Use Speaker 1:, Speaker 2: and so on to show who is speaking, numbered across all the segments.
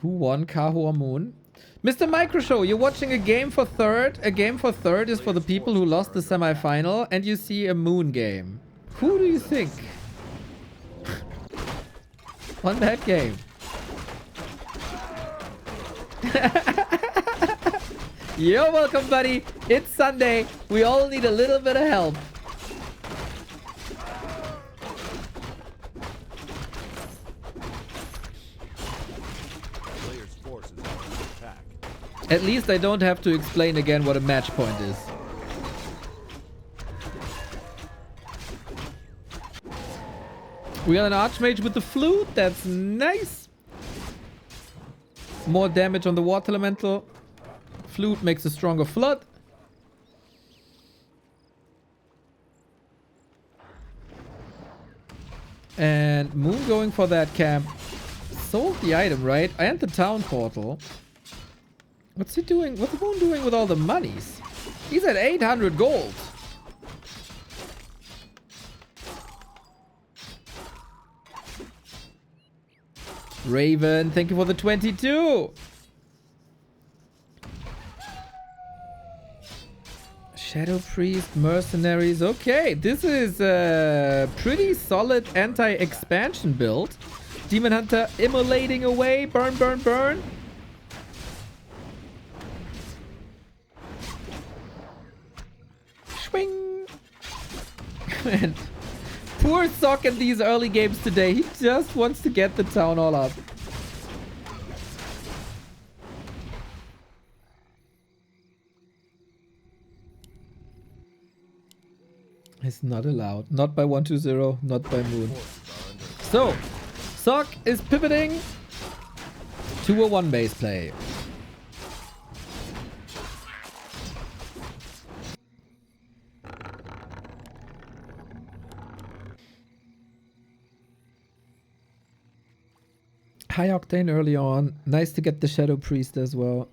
Speaker 1: Who won, Kaho or Moon? Mr. Micro Show, you're watching a game for third. A game for third is for the people who lost the semi-final, and you see a Moon game. Who do you think won that game? You're welcome, buddy. It's Sunday. We all need a little bit of help. At least I don't have to explain again what a match point is. We got an Archmage with the flute. That's nice. More damage on the water elemental. Flute makes a stronger flood. And Moon going for that camp. Sold the item, right? And the town portal. What's he doing? What's Moon doing with all the monies? He's at 800 gold. Raven, thank you for the 22. Shadow Priest, Mercenaries. Okay, this is a pretty solid anti-expansion build. Demon Hunter immolating away. Burn, burn, burn. Swing. And poor SOK in these early games today. He just wants to get the town all up. It's not allowed. Not by 120, not by Moon. So, SOK is pivoting to a one base play. High Octane early on. Nice to get the Shadow Priest as well.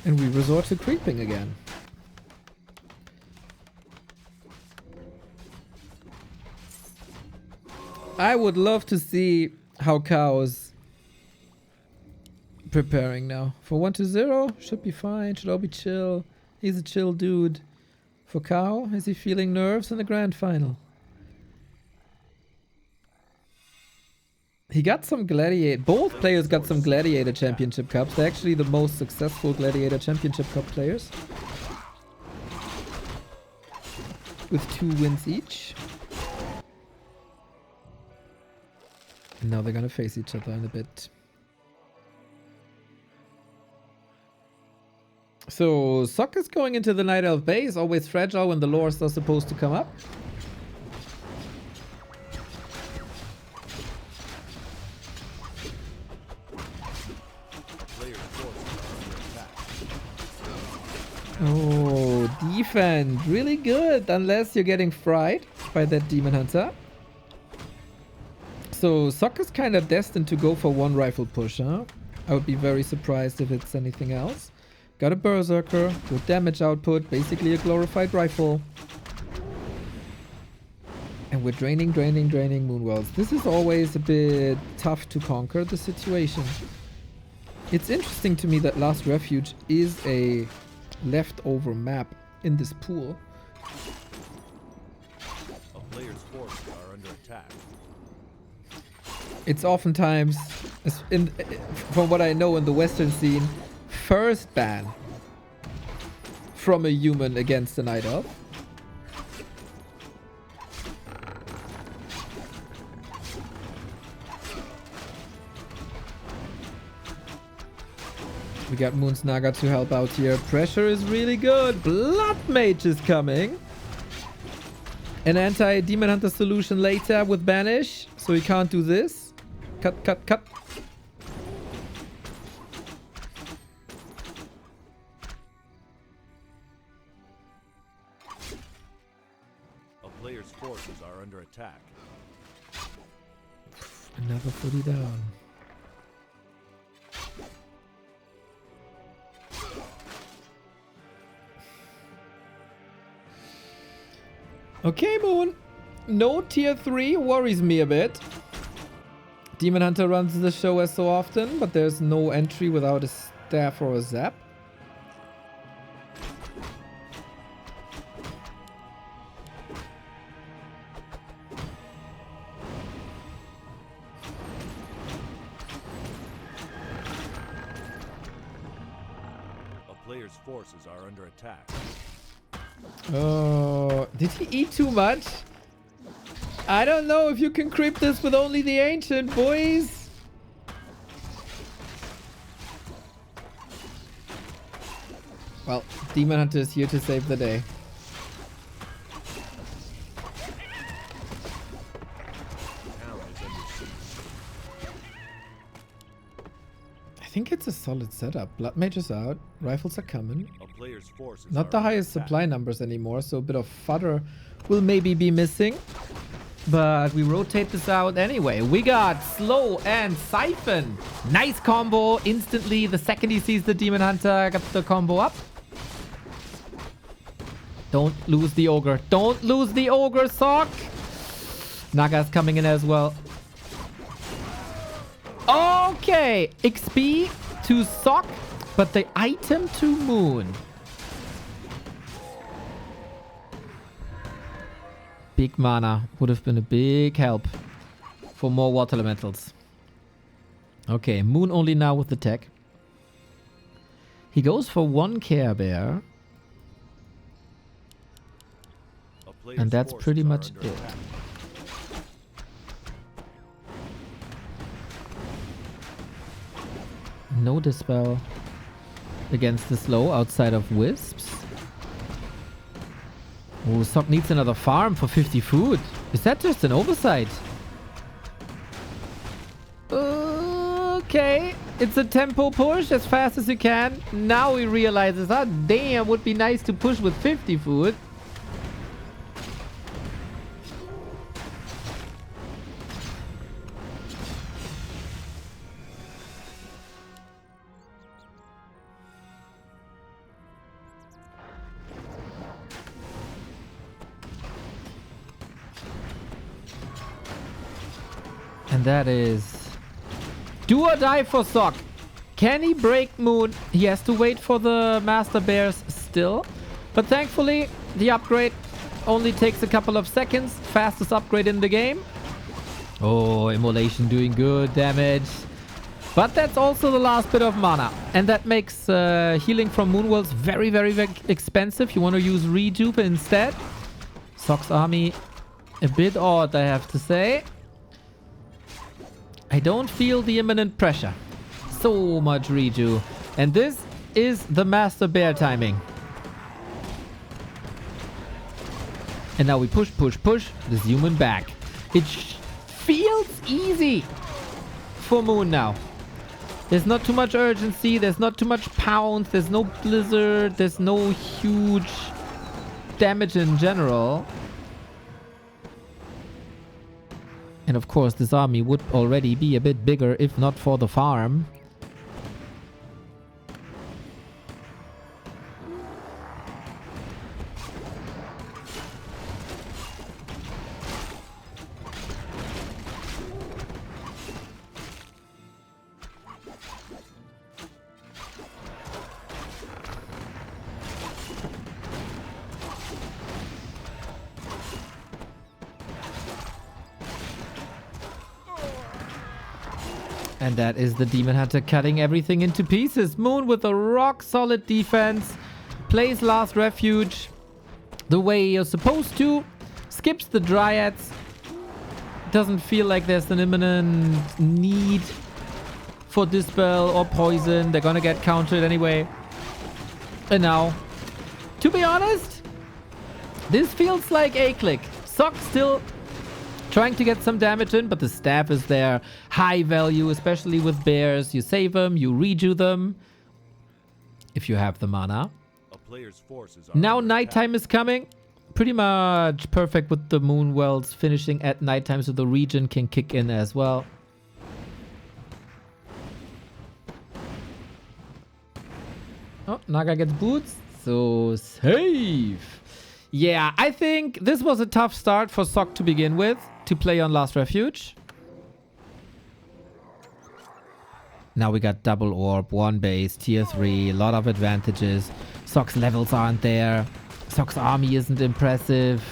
Speaker 1: And we resort to creeping again. I would love to see how Chaos preparing now. For 120, should be fine. Should all be chill. He's a chill dude. For Kao, is he feeling nerves in the grand final? He got some gladiator. Both players got some gladiator championship cups. They're actually the most successful gladiator championship cup players, with 2 wins each. And now they're gonna face each other in a bit. So SOK is going into the Night Elf base. Always fragile when the lores are supposed to come up. Oh, defend. Really good. Unless you're getting fried by that Demon Hunter. So SOK is kind of destined to go for one rifle push, huh? I would be very surprised if it's anything else. Got a Berserker, good damage output, basically a glorified rifle. And we're draining Moonwells. This is always a bit tough to conquer the situation. It's interesting to me that Last Refuge is a leftover map in this pool.
Speaker 2: A player's forces are under attack.
Speaker 1: It's oftentimes, from what I know in the Western scene, first ban from a human against a Night Elf. We got Moon's Naga to help out here. Pressure is really good. Blood Mage is coming. An anti-Demon Hunter solution later with Banish. So he can't do this. Cut, cut, cut.
Speaker 2: A player's forces are under attack.
Speaker 1: Another footy down. Okay, Moon. No tier 3 worries me a bit. Demon Hunter runs the show as so often, but there's no entry without a staff or a zap.
Speaker 2: A player's forces are under attack.
Speaker 1: Oh, did he eat too much? I don't know if you can creep this with only the ancient, boys. Well, Demon Hunter is here to save the day. I think it's a solid setup. Blood mages out, rifles are coming.
Speaker 2: A player's forces
Speaker 1: Not
Speaker 2: are
Speaker 1: the
Speaker 2: under
Speaker 1: highest
Speaker 2: attack.
Speaker 1: supply numbers anymore, so a bit of fodder will maybe be missing. But we rotate this out anyway. We got Slow and Siphon. Nice combo. Instantly, the second he sees the Demon Hunter, got the combo up. Don't lose the Ogre. Don't lose the Ogre, SOK. Naga's coming in as well. Okay. XP to SOK, but the item to Moon. Big mana would have been a big help for more water elementals. Okay, Moon only now with the tech. He goes for one Care Bear.
Speaker 2: A player's
Speaker 1: And that's
Speaker 2: forces
Speaker 1: pretty
Speaker 2: are
Speaker 1: much
Speaker 2: under
Speaker 1: it.
Speaker 2: attack.
Speaker 1: No Dispel against the slow outside of Wisps. Oh, SOK needs another farm for 50 food. Is that just an oversight? Okay. It's a tempo push as fast as you can. Now he realizes, ah, damn, would be nice to push with 50 food. And that is do or die for SOK. Can he break Moon? He has to wait for the Master Bears still. But thankfully, the upgrade only takes a couple of seconds. Fastest upgrade in the game. Oh, Immolation doing good damage. But that's also the last bit of mana. And that makes healing from Moonwells very, very, very expensive. You want to use Rejuve instead. SOK's army a bit odd, I have to say. I don't feel the imminent pressure. So much reju. And this is the Master Bear timing. And now we push, push, push. This human back. It feels easy for Moon now. There's not too much urgency. There's not too much pounds. There's no blizzard. There's no huge damage in general. And of course, this army would already be a bit bigger if not for the farm. And that is the Demon Hunter cutting everything into pieces. Moon with a rock solid defense. Plays Last Refuge the way you're supposed to. Skips the Dryads. Doesn't feel like there's an imminent need for Dispel or Poison. They're gonna get countered anyway. And now, to be honest, this feels like a click. SOK still trying to get some damage in, but the staff is there. High value, especially with bears. You save them, you redo them. If you have the mana.
Speaker 2: A player's forces are
Speaker 1: Now
Speaker 2: under
Speaker 1: nighttime is coming. Pretty much perfect with the moon wells finishing at nighttime, so the region can kick in as well. Oh, Naga gets boots. So safe. Yeah, I think this was a tough start for SOK to begin with, to play on Last Refuge. Now we got double orb, one base, tier 3, a lot of advantages. SOK's levels aren't there. SOK's army isn't impressive.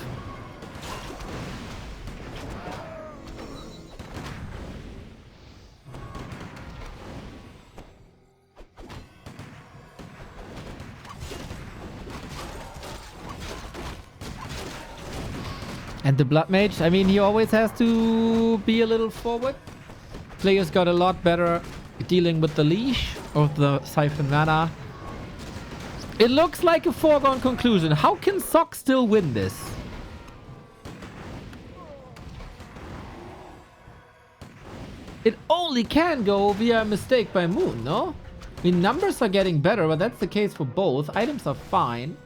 Speaker 1: And the Blood Mage, I mean, he always has to be a little forward. Players got a lot better dealing with the leash of the Siphon Mana. It looks like a foregone conclusion. How can SOK still win this? It only can go via a mistake by Moon, no? I mean, numbers are getting better, but that's the case for both. Items are fine.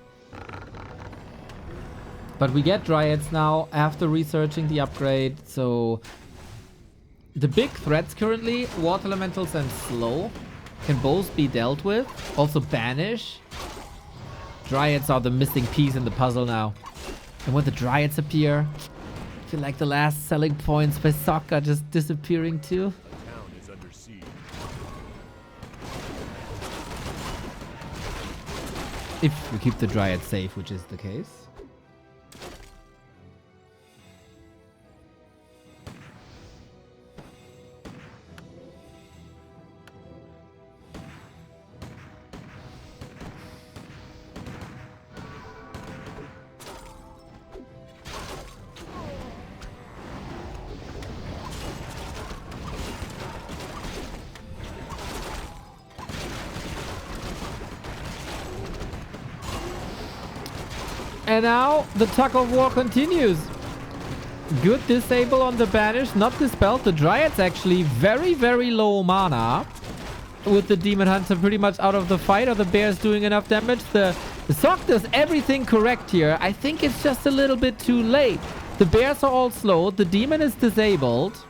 Speaker 1: But we get Dryads now after researching the upgrade, so... The big threats currently, Water Elementals and Slow, can both be dealt with. Also Banish. Dryads are the missing piece in the puzzle now. And when the Dryads appear, I feel like the last selling points by SOK are just disappearing too.
Speaker 2: A town is under siege.
Speaker 1: If we keep the Dryads safe, which is the case. And now the tug of war continues. Good disable on the Banish, not dispelled. The Dryad's actually very, very low mana. With the Demon Hunter pretty much out of the fight. Are the Bears doing enough damage? The SOK does everything correct here. I think it's just a little bit too late. The Bears are all slowed. The Demon is disabled.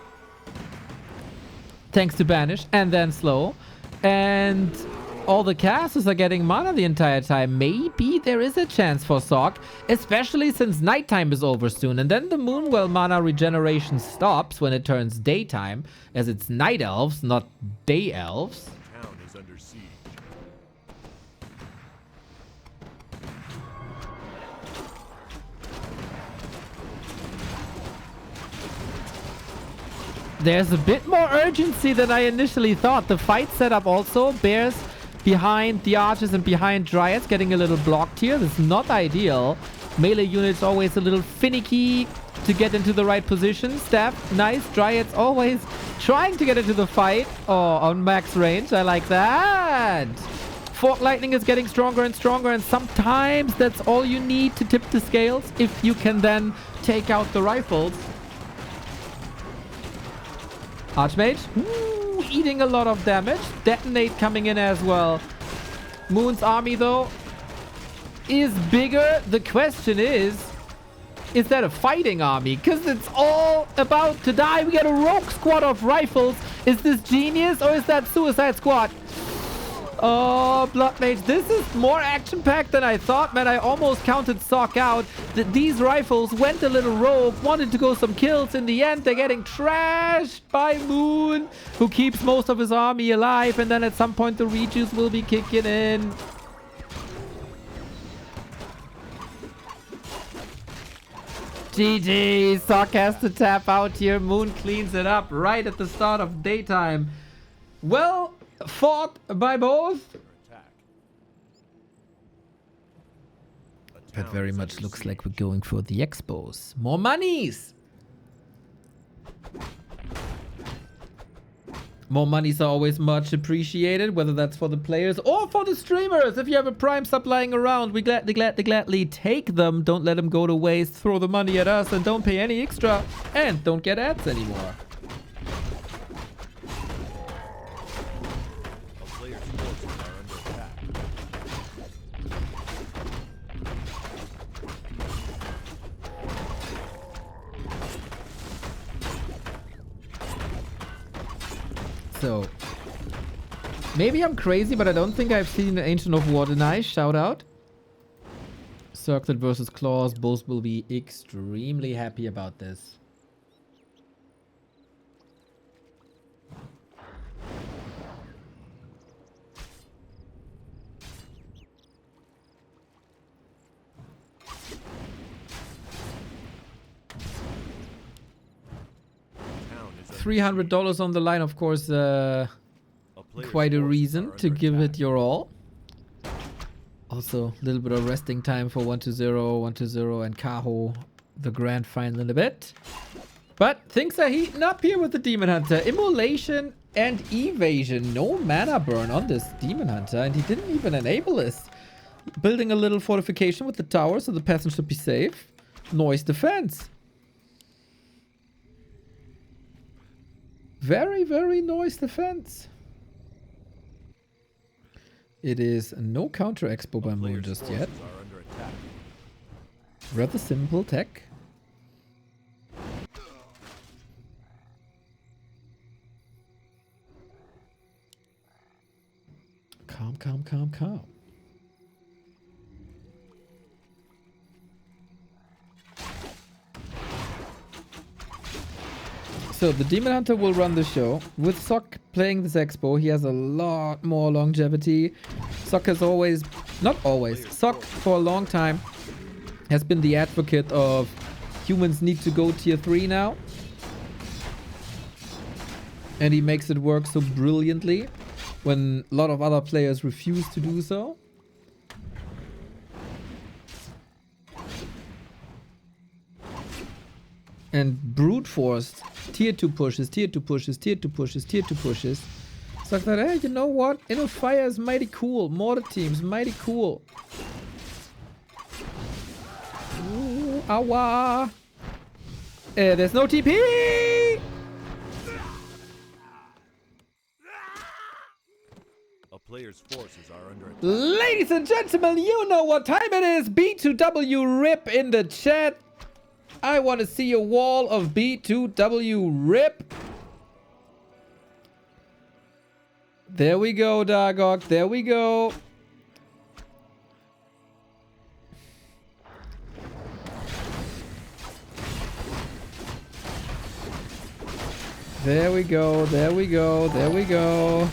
Speaker 1: Thanks to Banish. And then slow. And... all the casters are getting mana the entire time. Maybe there is a chance for SOK, especially since nighttime is over soon. And then the Moonwell mana regeneration stops when it turns daytime, as it's night elves, not day elves.
Speaker 2: The town is under siege.
Speaker 1: There's a bit more urgency than I initially thought. The fight setup also, Bears behind the archers and behind Dryads getting a little blocked here. This is not ideal. Melee units always a little finicky to get into the right position. Staff, nice. Dryads always trying to get into the fight. Oh, on max range. I like that. Fork Lightning is getting stronger and stronger, and sometimes that's all you need to tip the scales if you can then take out the rifles. Archmage. Ooh, eating a lot of damage. Detonate coming in as well. Moon's army, though, is bigger. The question is that a fighting army? Because it's all about to die. We got a rogue squad of rifles. Is this genius or is that Suicide Squad? Oh, Blood Mage. This is more action-packed than I thought, man. I almost counted SOK out. These rifles went a little rogue, wanted to go some kills. In the end, they're getting trashed by Moon, who keeps most of his army alive. And then at some point, the rejuice will be kicking in. GG. SOK has to tap out here. Moon cleans it up right at the start of daytime. Well fought by both. That very much looks like we're going for the expos. More monies! More monies are always much appreciated, whether that's for the players or for the streamers. If you have a Prime sub lying around, we gladly take them. Don't let them go to waste. Throw the money at us and don't pay any extra. And don't get ads anymore. So, maybe I'm crazy, but I don't think I've seen an Ancient of War deny. Shout out. Circlet versus Claws. Both will be extremely happy about this. $300 on the line, of course, quite a reason to give it your all. Also, a little bit of resting time for 1-0, 1-0, and Kaho, the grand final in a bit. But things are heating up here with the Demon Hunter. Immolation and Evasion. No mana burn on this Demon Hunter, and he didn't even enable this. Building a little fortification with the tower so the peasant should be safe. Noise defense. Very, very noise defense. It is no counter expo by Moon just yet. Rather simple tech. Calm, calm, calm, calm. So the Demon Hunter will run the show. With SOK playing this expo, he has a lot more longevity. SOK has always, not always, SOK for a long time has been the advocate of humans need to go tier 3 now. And he makes it work so brilliantly when a lot of other players refuse to do so. And brute forced tier 2 pushes, tier 2 pushes, tier 2 pushes, tier 2 pushes. It's like that, hey, you know what? Inner Fire is mighty cool. Mortar team's mighty cool. Ooh, awa. There's no TP!
Speaker 2: A player's forces are under attack.
Speaker 1: Ladies and gentlemen, you know what time it is. B2W rip in the chat. I want to see a wall of B2W rip. There we go, Dargok. There we go. There we go. There we go. There we go.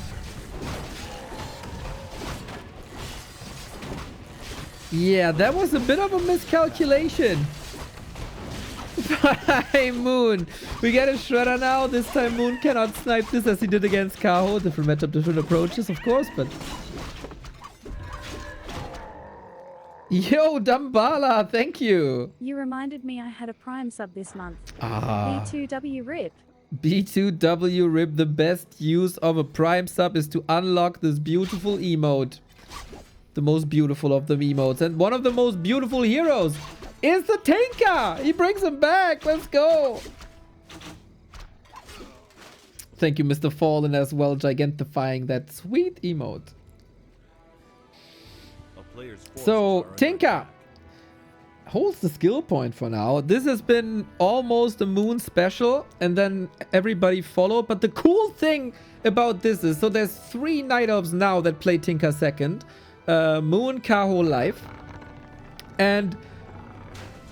Speaker 1: Yeah, that was a bit of a miscalculation. Bye, Moon. We get a Shredder now. This time Moon cannot snipe this as he did against Kaho. Different matchup, different approaches, of course, but... Yo, Dambala, thank you.
Speaker 3: You reminded me I had a Prime sub this month.
Speaker 1: Ah.
Speaker 3: B2W RIP.
Speaker 1: B2W RIP. The best use of a Prime sub is to unlock this beautiful emote. The most beautiful of the emotes. And one of the most beautiful heroes is the Tinker! He brings him back! Let's go! Thank you, Mr. Fallen, as well, gigantifying that sweet emote. So, Tinker holds the skill point for now. This has been almost a Moon special, and then everybody followed. But the cool thing about this is, so there's 3 Night Elves now that play Tinker second. Moon, Kaho, Life. And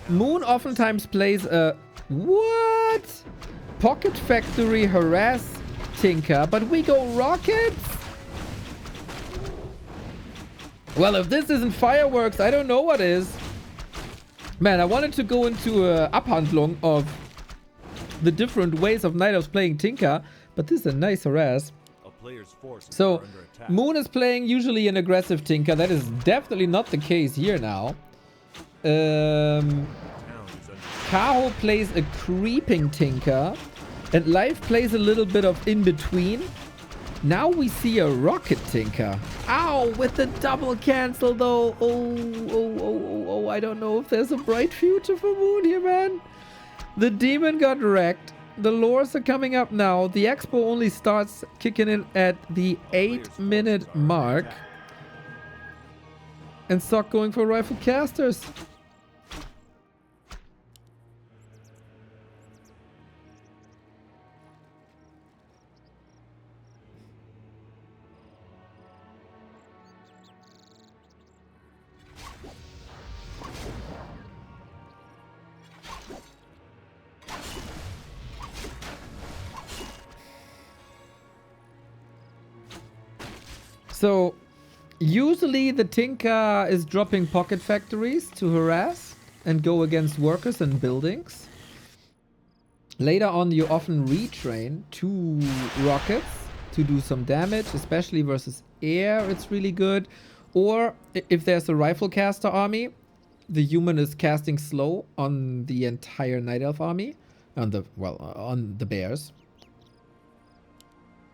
Speaker 1: Moon oftentimes plays a... What? Pocket Factory harass Tinker, but we go Rockets? Well, if this isn't fireworks, I don't know what is. Man, I wanted to go into a Abhandlung of the different ways of Night Elves playing Tinker, but this is a nice harass. So, Moon is playing usually an aggressive Tinker. That is definitely not the case here now. Kaho plays a creeping Tinker, and Life plays a little bit of in-between. Now we see a Rocket Tinker. Ow, with the double cancel though. Oh, I don't know if there's a bright future for Moon here, man. The Demon got wrecked. The lures are coming up now. The expo only starts kicking in at the 8-minute mark. And SOK going for Rifle Casters. So usually the Tinker is dropping pocket factories to harass and go against workers and buildings. Later on, you often retrain 2 rockets to do some damage, especially versus air. It's really good. Or if there's a rifle caster army, the human is casting slow on the entire Night Elf army, on the bears,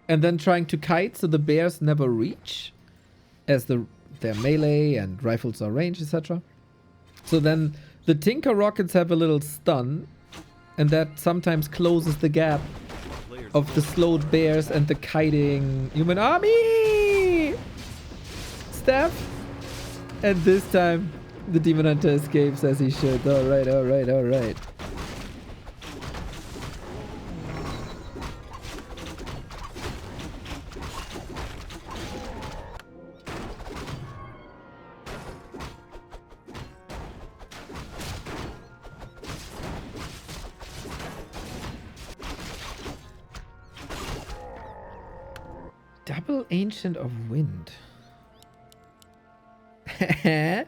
Speaker 1: and then trying to kite so the bears never reach, as their melee and rifles are range, etc. So then the Tinker rockets have a little stun, and that sometimes closes the gap of the slowed bears and the kiting human army. Staff. And this time the Demon Hunter escapes as he should. Alright, alright, alright. Double Ancient of Wind.
Speaker 2: A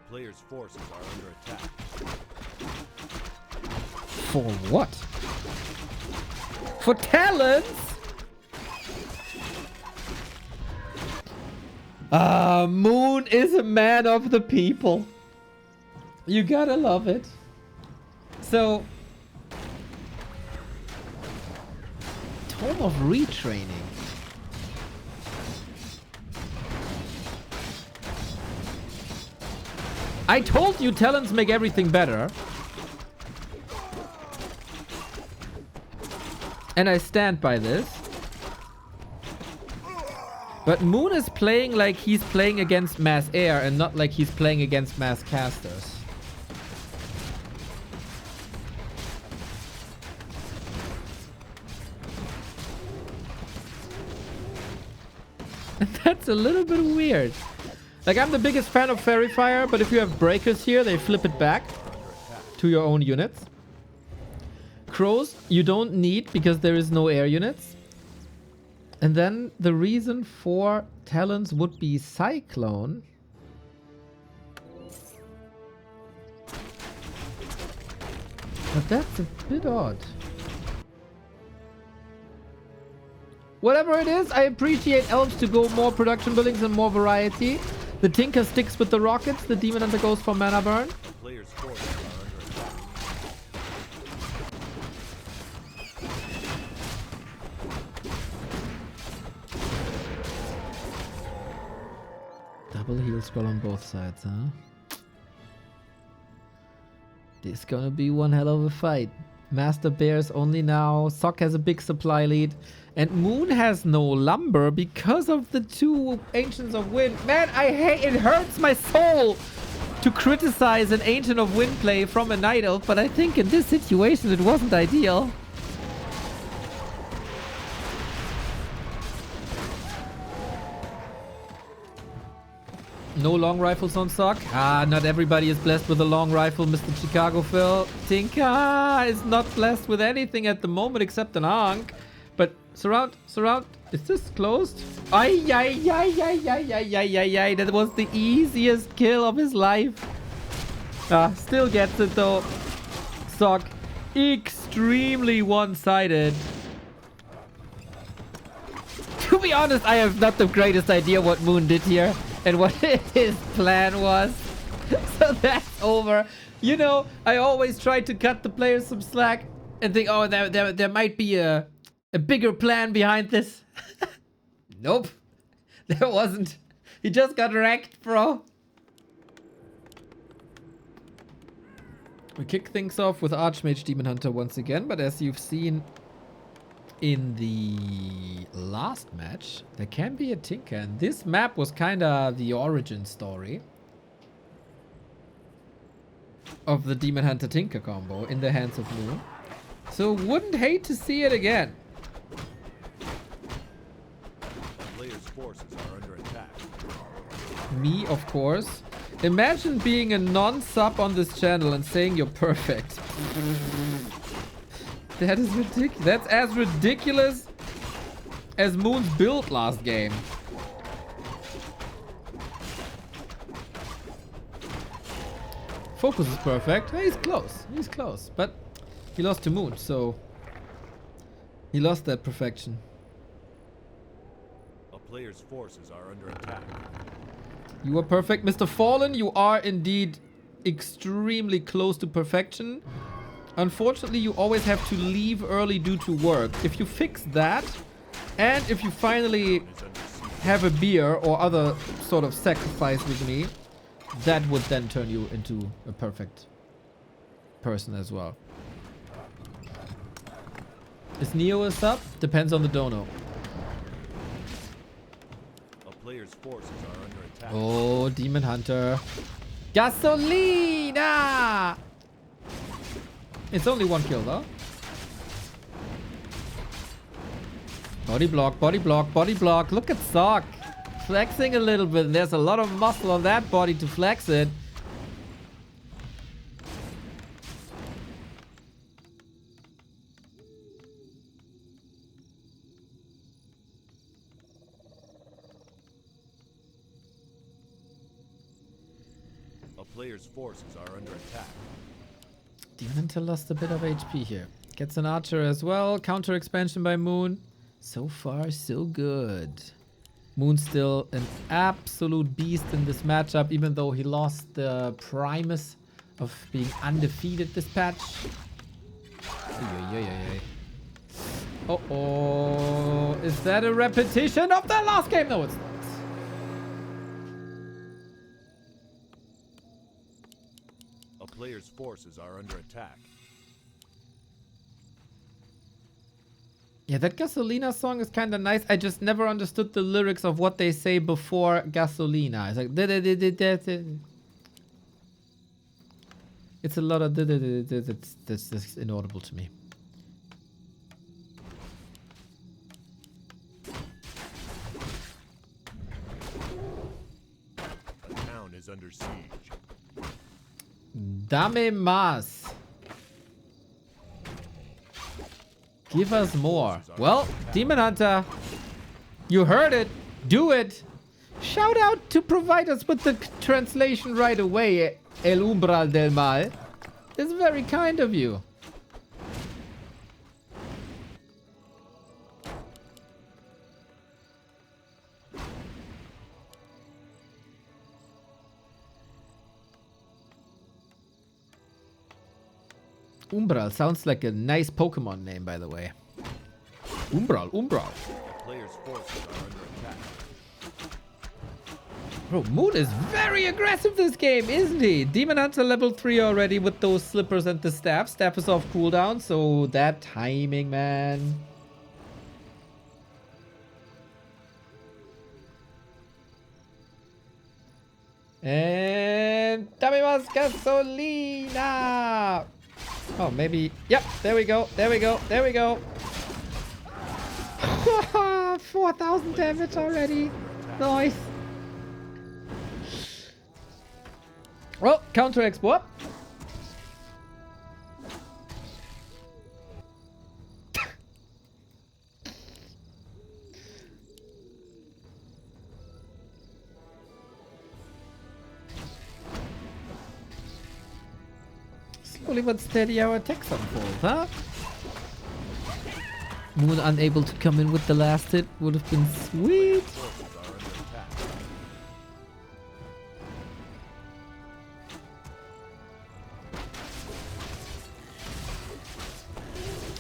Speaker 2: player's forces are under attack.
Speaker 1: For what? For talents? Moon is a man of the people. You gotta love it. So, Tome of Retraining. I told you talents make everything better. And I stand by this. But Moon is playing like he's playing against mass air and not like he's playing against mass casters. And that's a little bit weird. Like, I'm the biggest fan of Fairy Fire, but if you have breakers here, they flip it back to your own units. Crows, you don't need because there is no air units. And then the reason for talents would be Cyclone. But that's a bit odd. Whatever it is, I appreciate elves to go more production buildings and more variety. The Tinker sticks with the rockets. The Demon Hunter goes for mana burn.
Speaker 2: The player's forces are under attack.
Speaker 1: Double heal scroll on both sides, huh? This gonna be one hell of a fight. Master Bears only now. SOK has a big supply lead. And Moon has no lumber because of the 2 Ancients of Wind. Man, I hate it. Hurts my soul to criticize an Ancient of Wind play from a Night Elf, but I think in this situation it wasn't ideal. No long rifles on SOK. Not everybody is blessed with a long rifle, Mr. Chicago Phil. Tinker is not blessed with anything at the moment except an Ankh. But surround. Is this closed? Ay. That was the easiest kill of his life. Still gets it though. SOK extremely one-sided. To be honest, I have not the greatest idea what Moon did here and what his plan was. So that's over. You know, I always try to cut the players some slack and think, oh, there might be a bigger plan behind this. Nope. There wasn't. He just got wrecked, bro. We kick things off with Archmage Demon Hunter once again, but as you've seen in the last match, there can be a Tinker, and this map was kind of the origin story of the Demon Hunter Tinker combo in the hands of Moon. So wouldn't hate to see it again.
Speaker 2: Player's forces are under attack.
Speaker 1: Me, of course. Imagine being a non-sub on this channel and saying you're perfect. That is ridiculous. That's as ridiculous as Moon's build last game. Focus is perfect. Hey, he's close. He's close. But he lost to Moon, so he lost that perfection.
Speaker 2: A player's forces are under attack.
Speaker 1: You are perfect, Mr. Fallen. You are indeed extremely close to perfection. Unfortunately, you always have to leave early due to work. If you fix that, and if you finally have a beer or other sort of sacrifice with me, that would then turn you into a perfect person as well. Is Neo a sub? Depends on the dono.
Speaker 2: A player's forces are under attack.
Speaker 1: Oh, Demon Hunter. Gasolina! It's only one kill though. Body block, body block, body block. Look at SOK. Flexing a little bit. There's a lot of muscle on that body to flex it.
Speaker 2: A player's forces are under attack.
Speaker 1: Demon Hunter lost a bit of HP here. Gets an archer as well. Counter expansion by Moon. So far, so good. Moon's still an absolute beast in this matchup, even though he lost the Primus of being undefeated this patch. Uh-oh. Is that a repetition of the last game? No, it's not.
Speaker 2: A player's forces are under attack.
Speaker 1: Yeah, that Gasolina song is kind of nice. I just never understood the lyrics of what they say before Gasolina. It's like... It's a lot of... That's just inaudible to me.
Speaker 2: A town is under siege.
Speaker 1: Dame más. Give us more. Well, Demon Hunter, you heard it. Do it. Shout out to provide us with the translation right away, El Umbral del Mal. It's very kind of you. Umbral sounds like a nice Pokemon name, by the way. Umbral, Umbral.
Speaker 2: A player's forces are under attack.
Speaker 1: Bro, Moon is very aggressive this game, isn't he? Demon Hunter level 3 already with those slippers and the staff. Staff is off cooldown, so that timing, man. And dame más gasolina. Oh, maybe. Yep, there we go. There we go. There we go. 4,000 damage already. Nice. Well, counter export. Slowly but steady our attacks unfold, huh? Moon unable to come in with the last hit would have been sweet.
Speaker 2: Forces are under attack.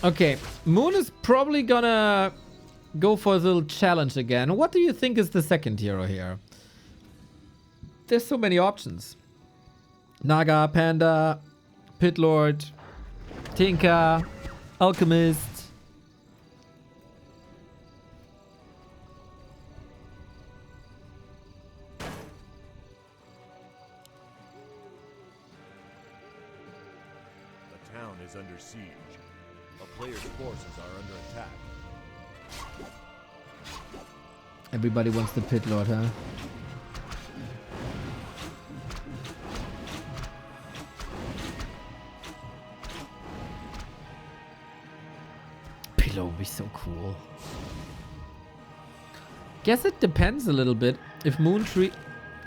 Speaker 1: Okay, Moon is probably gonna go for a little challenge again. What do you think is the second hero here? There's so many options. Naga, Panda, Pit Lord, Tinka, Alchemist.
Speaker 2: The town is under siege. A player's forces are under attack.
Speaker 1: Everybody wants the Pit Lord, huh? Pillow would be so cool. Guess it depends a little bit. If Moon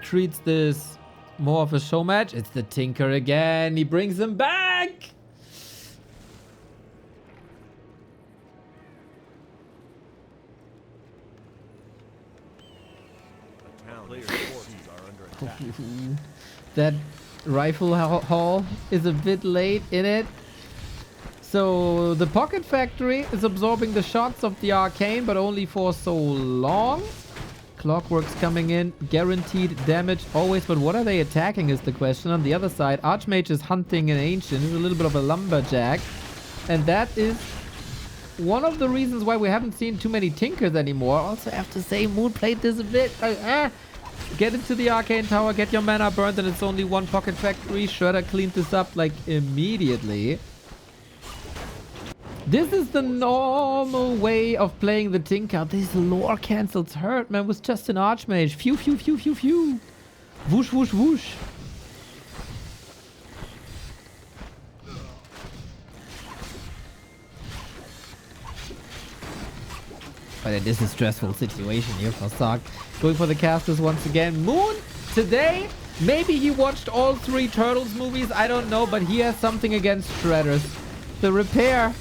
Speaker 1: treats this more of a show match, it's the Tinker again. He brings him back.
Speaker 2: Players' forces are under attack.
Speaker 1: That rifle haul is a bit late in it. So the Pocket Factory is absorbing the shots of the Arcane, but only for so long. Clockwork's coming in, guaranteed damage always, but what are they attacking is the question. On the other side, Archmage is hunting an Ancient. He's a little bit of a lumberjack. And that is one of the reasons why we haven't seen too many Tinkers anymore. Also, I have to say, Moon played this a bit. Get into the Arcane Tower, get your mana burned, and it's only one Pocket Factory. Shredder cleaned this up like immediately. This is the normal way of playing the Tinker. This lore cancels hurt, man. Was just an Archmage. Phew, phew, phew, phew, phew. Whoosh, whoosh, whoosh. But this is a stressful situation here for SOK. Going for the casters once again. Moon, today, maybe he watched all 3 Turtles movies. I don't know, but he has something against Shredders. The repair.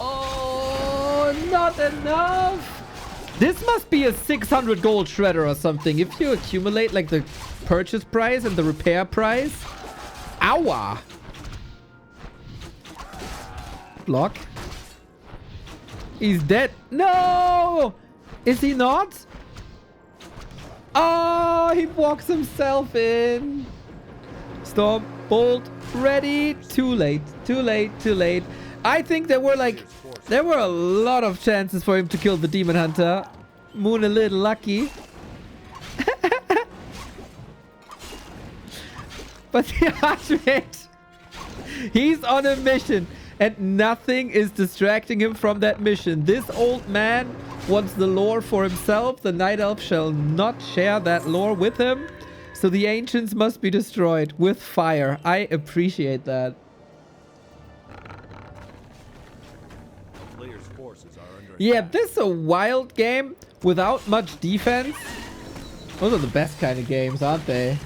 Speaker 1: Oh, not enough. This must be a 600 gold Shredder or something. If you accumulate like the purchase price and the repair price. Ow. Block. He's dead. No! Is he not? Oh, he walks himself in. Stop. Bolt. Ready. Too late. Too late. Too late. I think there were a lot of chances for him to kill the Demon Hunter. Moon a little lucky. But the Archmage, he's on a mission. And nothing is distracting him from that mission. This old man wants the lore for himself. The Night Elf shall not share that lore with him. So the Ancients must be destroyed with fire. I appreciate that.
Speaker 2: Players' forces are under
Speaker 1: Yeah,
Speaker 2: attack.
Speaker 1: this is a wild game without much defense. Those are the best kind of games, aren't they?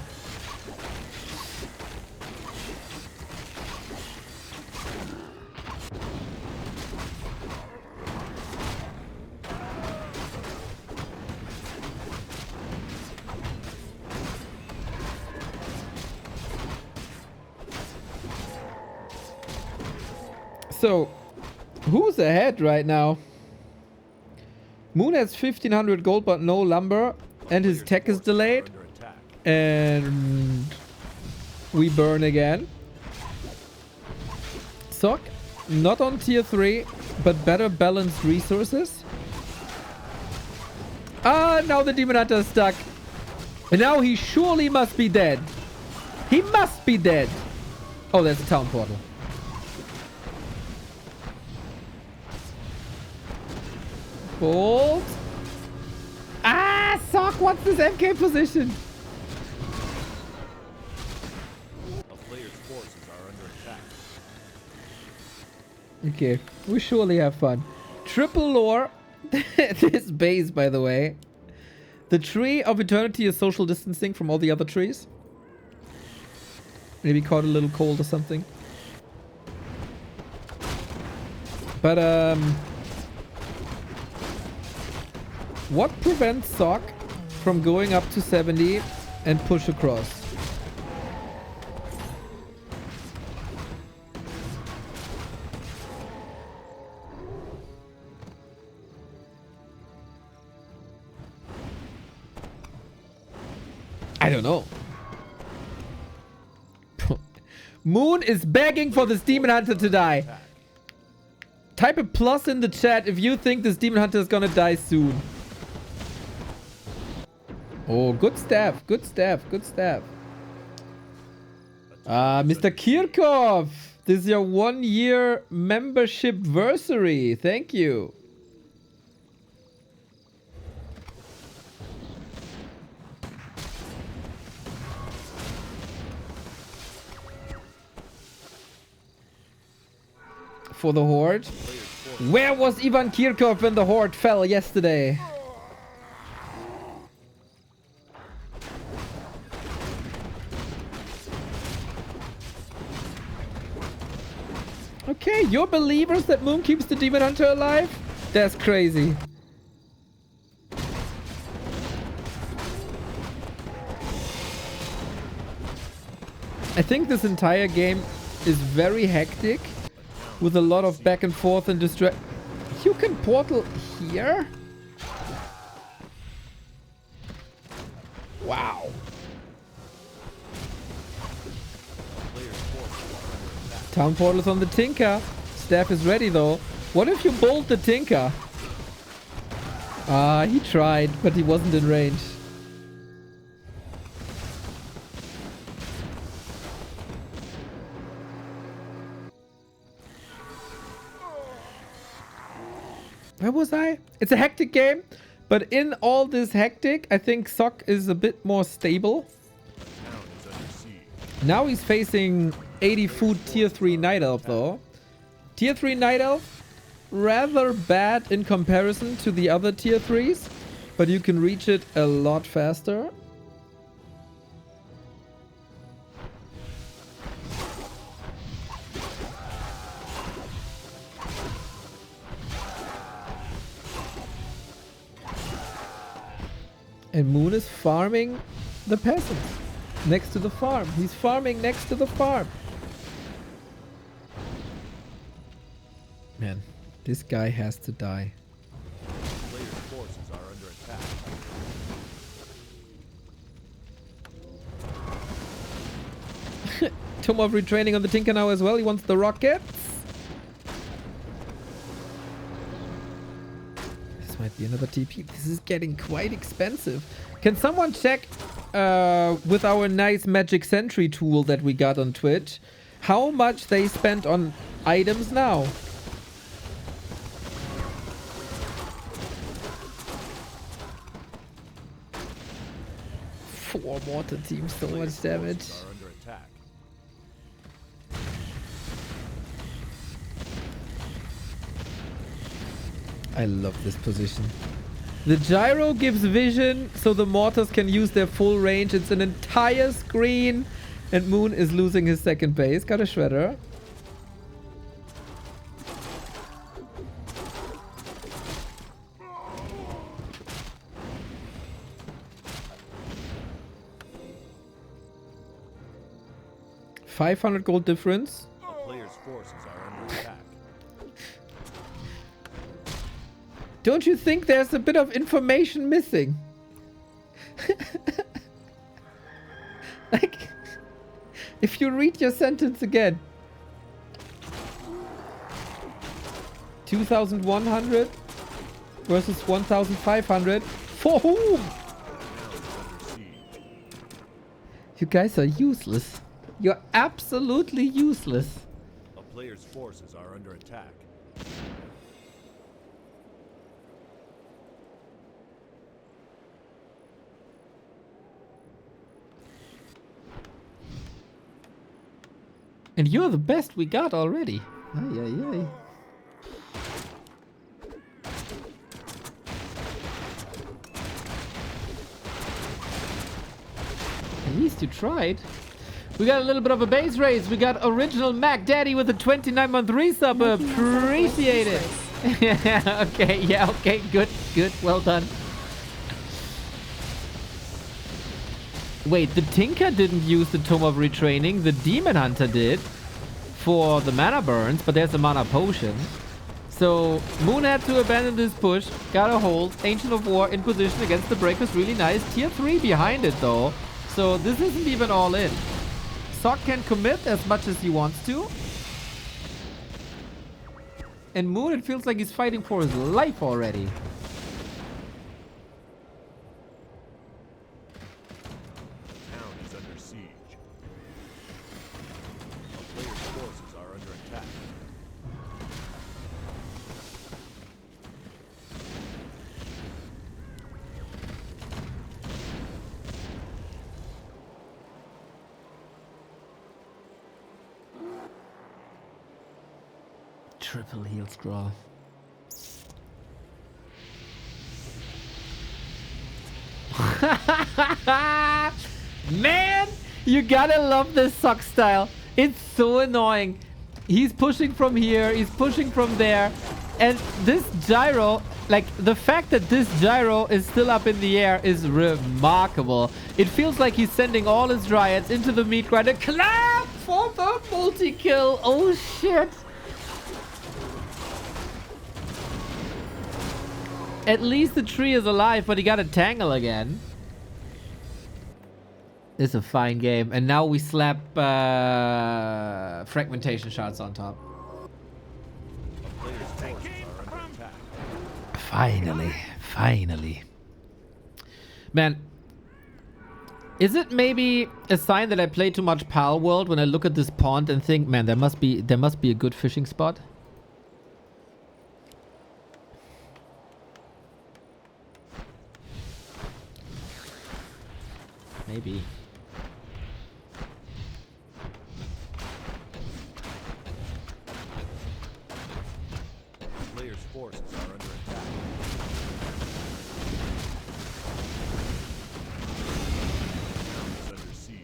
Speaker 1: So, who's ahead right now? Moon has 1500 gold but no lumber, and his tech is delayed.
Speaker 2: Under attack.
Speaker 1: And we burn again. SOK, not on tier 3, but better balanced resources. Ah, now the Demon Hunter is stuck. And now he surely must be dead. He must be dead. Oh, there's a town portal. Bolt. Ah, SOK, what's this MK position?
Speaker 2: A player's forces are under attack.
Speaker 1: Okay, we surely have fun. Triple lore. This base, by the way. The tree of eternity is social distancing from all the other trees. Maybe caught a little cold or something. But, what prevents SOK from going up to 70 and push across? I don't know. Moon is begging for this Demon Hunter to die. Type a plus in the chat if you think this Demon Hunter is gonna die soon. Oh, good staff, good staff, good staff. Mr. Kirchhoff, this is your 1-year membership versary. Thank you. For the Horde. Where was Ivan Kirchhoff when the Horde fell yesterday? Okay, you're believers that Moon keeps the Demon Hunter alive? That's crazy. I think this entire game is very hectic with a lot of back and forth and distract. You can portal here? Wow. Town portals on the Tinker. Staff is ready though. What if you bolt the Tinker? Ah, he tried, but he wasn't in range. Where was I? It's a hectic game, but in all this hectic, I think SOK is a bit more stable. Now he's facing 80 food tier 3 Night Elf though. Tier 3 Night Elf, rather bad in comparison to the other tier 3s, but you can reach it a lot faster. And Moon is farming the peasants next to the farm. He's farming next to the farm. Man, this guy has to die.
Speaker 2: Players' forces are under attack.
Speaker 1: Tomb of Retraining on the Tinker now as well. He wants the rockets. This might be another TP. This is getting quite expensive. Can someone check with our nice Magic Sentry tool that we got on Twitch how much they spent on items now? Four mortar teams, so much damage. I love this position. The gyro gives vision, so the mortars can use their full range. It's an entire screen, and Moon is losing his second base. Got a shredder. $500 gold difference.
Speaker 2: A player's forces are under attack.
Speaker 1: Don't you think there's a bit of information missing? Like, if you read your sentence again. 2,100 versus 1,500. For whom? You guys are useless. You're absolutely useless.
Speaker 2: A player's forces are under attack.
Speaker 1: And you're the best we got already. Ay, ay, ay. At least you tried. We got a little bit of a base raise. We got Original Mac Daddy with a 29-month resub. Appreciate it. Yeah, okay. Yeah, okay. Good. Good. Well done. Wait, the Tinker didn't use the Tome of Retraining. The Demon Hunter did for the mana burns, but there's a mana potion. So Moon had to abandon this push. Got a hold. Ancient of War in position against the Breakers. Really nice. Tier 3 behind it though. So this isn't even all in. SOK can commit as much as he wants to. And Moon, it feels like he's fighting for his life already.
Speaker 2: Town is under siege. A player's forces are under attack.
Speaker 1: Triple heal scroll. Man, you gotta love this SOK style. It's so annoying. He's pushing from here. He's pushing from there. And this gyro, like the fact that this gyro is still up in the air is remarkable. It feels like he's sending all his dryads into the meat grinder. Clap for the multi-kill. Oh, shit. At least the tree is alive, but he got a tangle again. It's a fine game. And now we slap fragmentation shots on top. Finally. Finally. Man. Is it maybe a sign that I play too much Pal World when I look at this pond and think, man, there must be a good fishing spot? Maybe.
Speaker 2: Players' forces are under attack. Is under siege.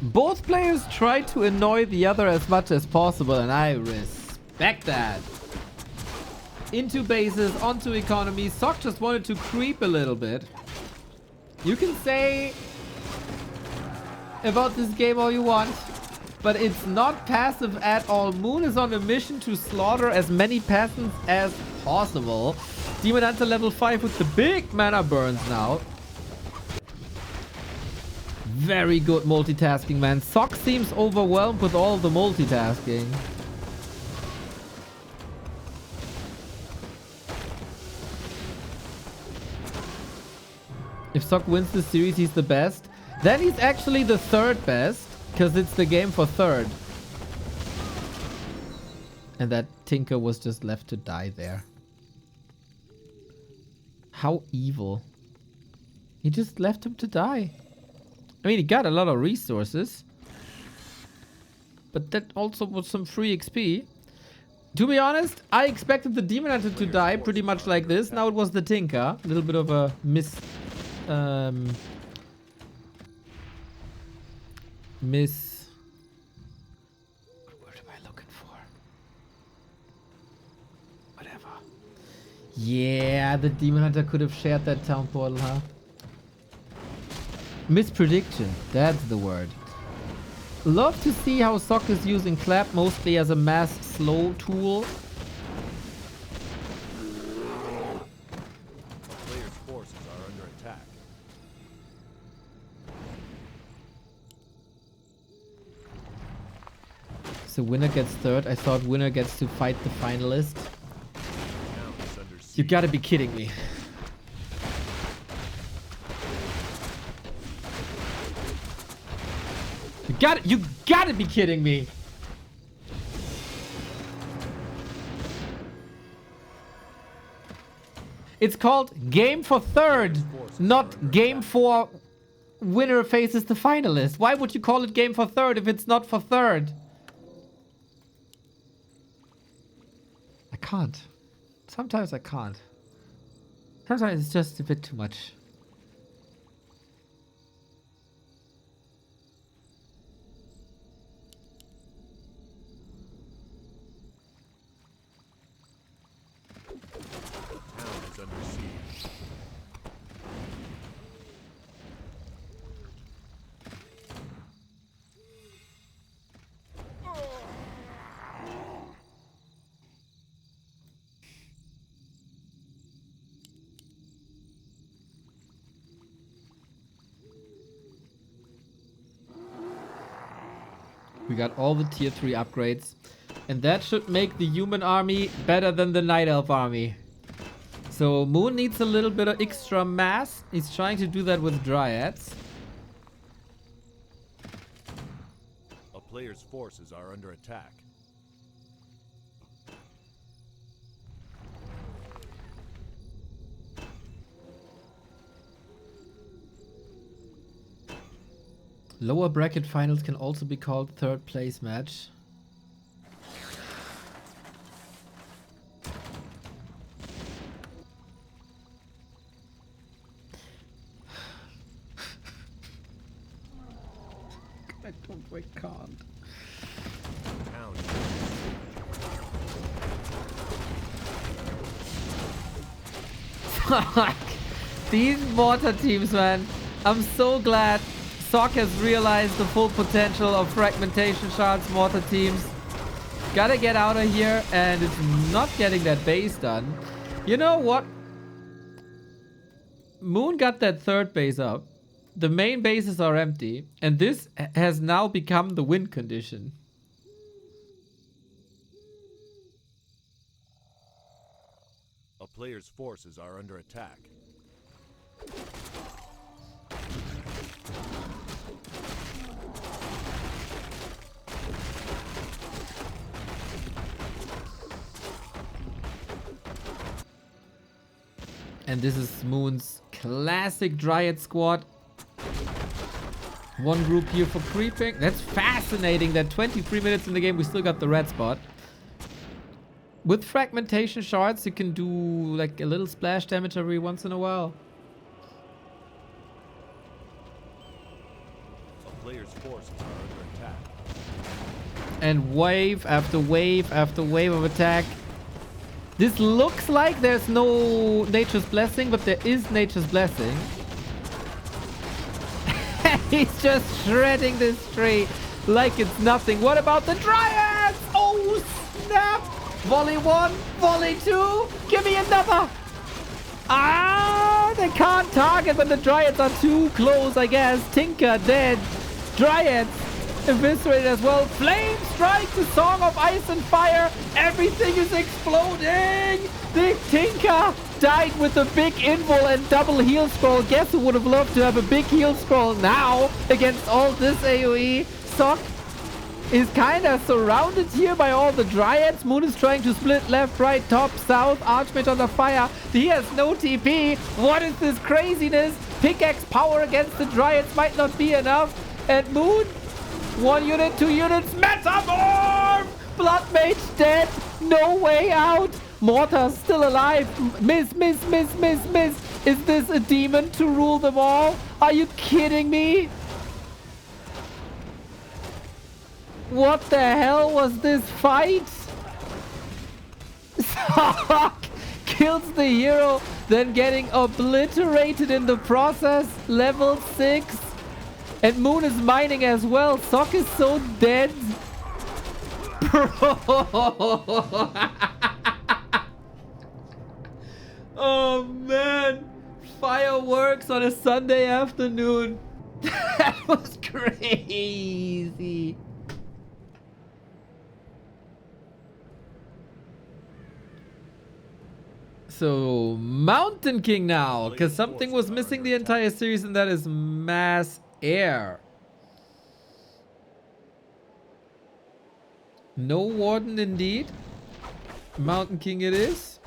Speaker 1: Both players try to annoy the other as much as possible, and I respect that. Into bases, onto economy. SOK just wanted to creep a little bit. You can say about this game all you want, but it's not passive at all. Moon is on a mission to slaughter as many peasants as possible. Demon Hunter level 5 with the big mana burns now. Very good multitasking, man. SOK seems overwhelmed with all of the multitasking. If SOK wins the series, he's the best. Then he's actually the third best, because it's the game for third. And that Tinker was just left to die there. How evil. He just left him to die. I mean, he got a lot of resources. But that also was some free XP. To be honest, I expected the Demon Hunter to die pretty much like this. Now it was the Tinker. A little bit of a miss... What am I looking for? Whatever. Yeah, the Demon Hunter could have shared that town portal, huh? Misprediction, that's the word. Love to see how SOK is using Clap mostly as a mass slow tool.
Speaker 2: Players' forces are under attack.
Speaker 1: So winner gets third. I thought winner gets to fight the finalist.
Speaker 2: Town is under siege.
Speaker 1: You gotta be kidding me. You gotta be kidding me. It's called game for third, not game for winner faces the finalist. Why would you call it game for third if it's not for third? I can't. Sometimes I can't. Sometimes it's just a bit too much.
Speaker 2: Town is under siege.
Speaker 1: We got all the tier 3 upgrades. And that should make the human army better than the night elf army. So Moon needs a little bit of extra mass. He's trying to do that with dryads.
Speaker 2: A player's forces are under attack.
Speaker 1: Lower bracket finals can also be called third place match. I can't. These mortar teams, man. I'm so glad SOK has realized the full potential of fragmentation shards mortar teams. Gotta get out of here, and it's not getting that base done. You know what? Moon got that third base up. The main bases are empty, and this has now become the win condition.
Speaker 2: A player's forces are under attack.
Speaker 1: And this is Moon's classic Dryad squad. One group here for creeping. That's fascinating that 23 minutes in the game we still got the red spot. With fragmentation shards you can do like a little splash damage every once in a while.
Speaker 2: A player's forces are under attack.
Speaker 1: And wave after wave after wave of attack. This looks like there's no Nature's Blessing, but there is Nature's Blessing. He's just shredding this tree like it's nothing. What about the Dryads? Oh, snap! Volley 1, volley 2. Give me another. Ah, they can't target when the Dryads are too close, I guess. Tinker dead. Dryads eviscerated as well. Flame strike, the Song of Ice and Fire. Everything is exploding. The Tinker died with a big invul and double heal scroll. Guess who would have loved to have a big heal scroll now against all this AoE? SOK is kind of surrounded here by all the Dryads. Moon is trying to split left, right, top, south. Archmage under fire. He has no TP. What is this craziness? Pickaxe power against the Dryads might not be enough. And Moon, 1 unit, 2 units. Metamorph! Blood Mage dead. No way out. Mortar still alive. Miss, miss, miss, miss, miss. Is this a demon to rule them all? Are you kidding me? What the hell was this fight? SOK kills the hero, then getting obliterated in the process. Level 6. And Moon is mining as well. SOK is so dead. Bro. Oh man. Fireworks on a Sunday afternoon. That was crazy. So, Mountain King now, because something was missing the entire series, and that is mass air. No Warden indeed. Mountain King it is.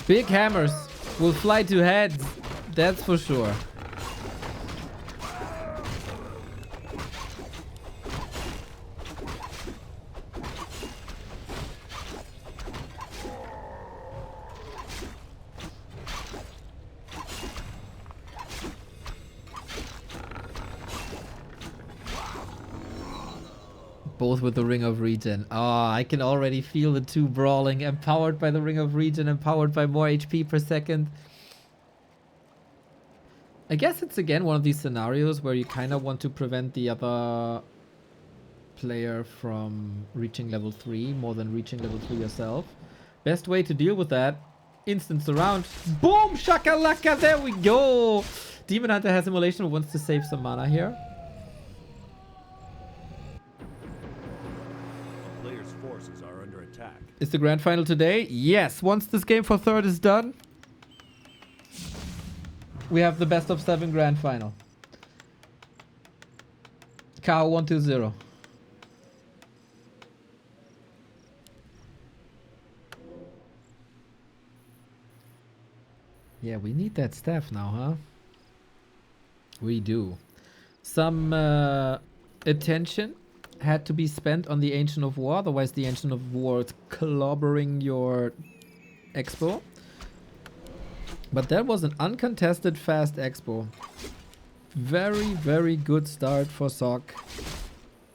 Speaker 1: Big hammers will fly to heads, that's for sure. Both with the Ring of Regen. Ah, I can already feel the two brawling. Empowered by the Ring of Regen, empowered by more HP per second. I guess it's again one of these scenarios where you kind of want to prevent the other player from reaching level 3 more than reaching level 3 yourself. Best way to deal with that, instant surround. Boom! Shakalaka! There we go! Demon Hunter has Immolation, wants to save some mana here. Is the grand final today? Yes. Once this game for third is done, we have the best of 7 grand final. KO 120. Yeah, we need that staff now, huh? We do. Some attention had to be spent on the Ancient of War, otherwise the Ancient of War is clobbering your expo. But that was an uncontested fast expo. Very, very good start for SOK.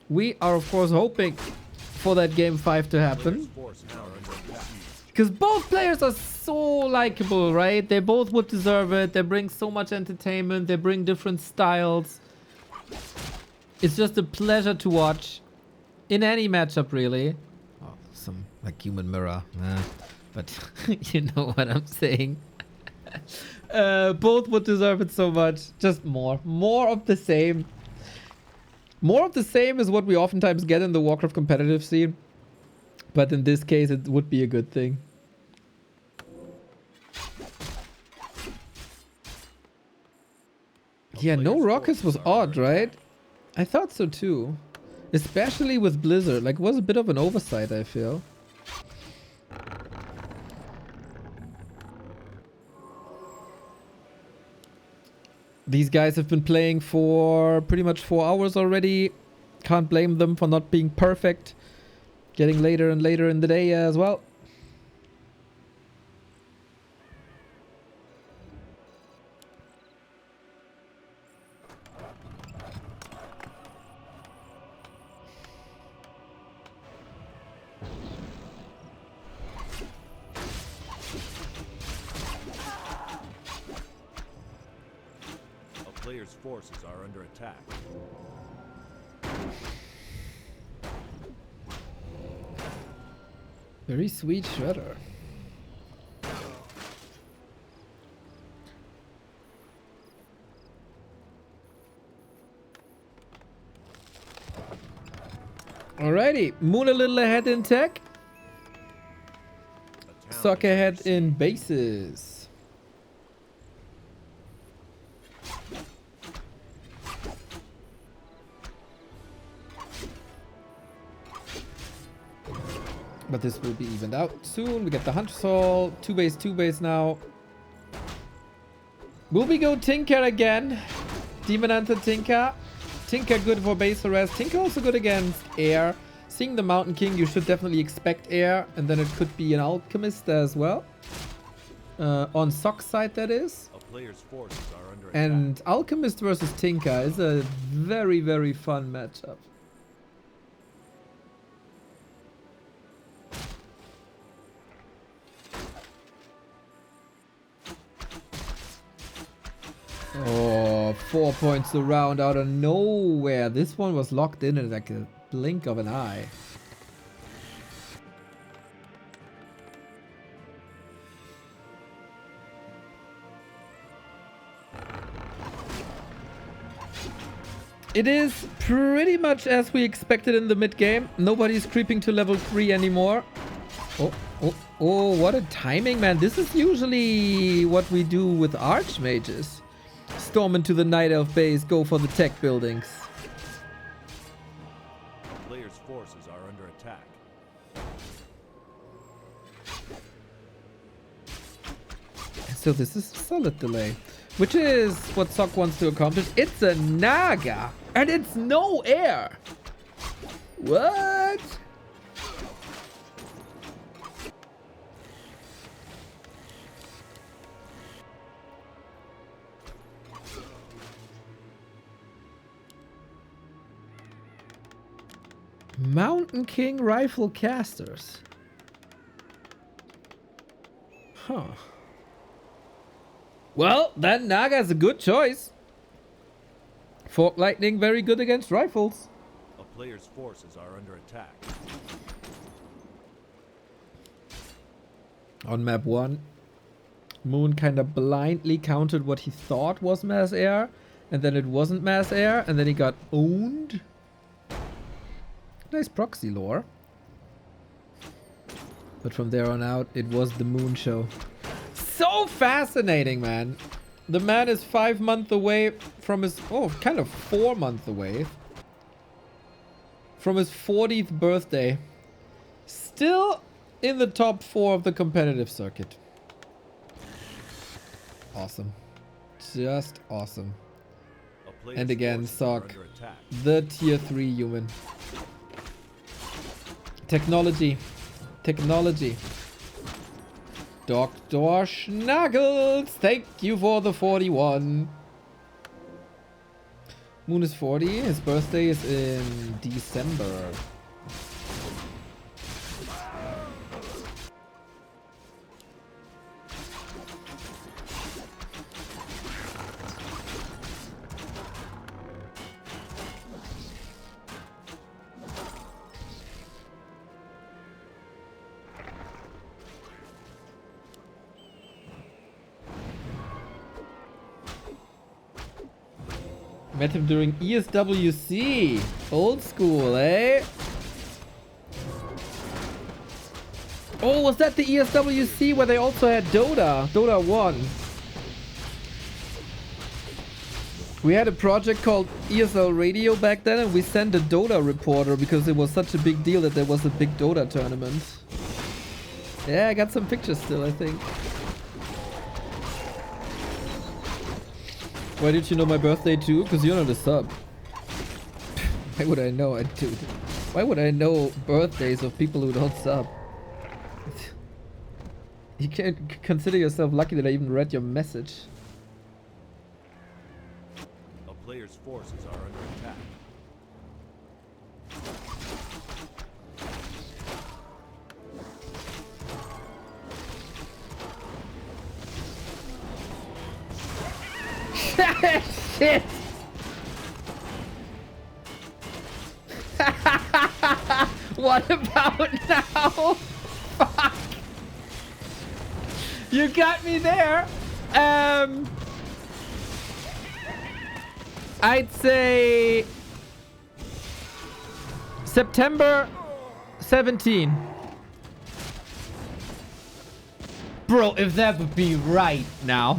Speaker 1: We are, of course, hoping for that game 5 to happen.
Speaker 2: Player's forces are under attack.
Speaker 1: Because both players are so likable, right? They both would deserve it. They bring so much entertainment. They bring different styles. It's just a pleasure to watch in any matchup, really. Oh, some like human mirror. Nah. But you know what I'm saying. Both would deserve it so much. Just more. More of the same. More of the same is what we oftentimes get in the Warcraft competitive scene. But in this case, it would be a good thing. Yeah, no rockets was odd, right? I thought so too. Especially with Blizzard. Like, it was a bit of an oversight, I feel. These guys have been playing for pretty much 4 hours already. Can't blame them for not being perfect. Getting later and later in the day as well.
Speaker 2: A player's forces are under attack.
Speaker 1: Very sweet Shredder. Alrighty, Moon a little ahead in tech. SOK ahead in bases. But this will be evened out soon. We get the Hunter's Hall. 2 base now. Will we go Tinker again? Demon Hunter Tinker. Tinker good for base harass. Tinker also good against air. Seeing the Mountain King, you should definitely expect air. And then it could be an Alchemist as well. On SOK's side, that is.
Speaker 2: A player's forces are under
Speaker 1: And
Speaker 2: attack.
Speaker 1: Alchemist versus Tinker is a very, very fun matchup. Oh, 4 points to round out of nowhere. This one was locked in like a blink of an eye. It is pretty much as we expected in the mid game. Nobody's creeping to level 3 anymore. Oh, what a timing, man. This is usually what we do with Archmages. Storm into the Night Elf base, go for the tech buildings.
Speaker 2: A player's forces are under attack.
Speaker 1: So this is a solid delay, which is what SOK wants to accomplish. It's a Naga, and it's no air. What? Mountain King rifle casters. Huh. Well, then Naga's a good choice. Fork Lightning very good against rifles.
Speaker 2: A player's forces are under attack.
Speaker 1: On map 1, Moon kind of blindly counted what he thought was mass air, and then it wasn't mass air, and then he got owned. Nice proxy lore. But from there on out, it was the Moon show. So fascinating, man. The man is 5 months away from his... Oh, kind of 4 months away. From his 40th birthday. Still in the top 4 of the competitive circuit. Awesome. Just awesome.
Speaker 2: A player's
Speaker 1: And again,
Speaker 2: forces are
Speaker 1: SOK.
Speaker 2: under attack.
Speaker 1: The tier 3 human. Technology. Technology. Dr. Schnuggles, thank you for the 41. Moon is 40. His birthday is in December. Met him during ESWC. Old school, eh? Oh, was that the ESWC where they also had Dota? Dota 1. We had a project called ESL Radio back then, and we sent a Dota reporter because it was such a big deal that there was a big Dota tournament. Yeah, I got some pictures still, I think. Why did you know my birthday too? Because you're not a sub. Why would I know? Dude, why would I know birthdays of people who don't sub? You can't consider yourself lucky that I even read your message.
Speaker 2: A player's forces are under attack.
Speaker 1: Shit! What about now? Fuck! You got me there. I'd say September 17. Bro, if that would be right now.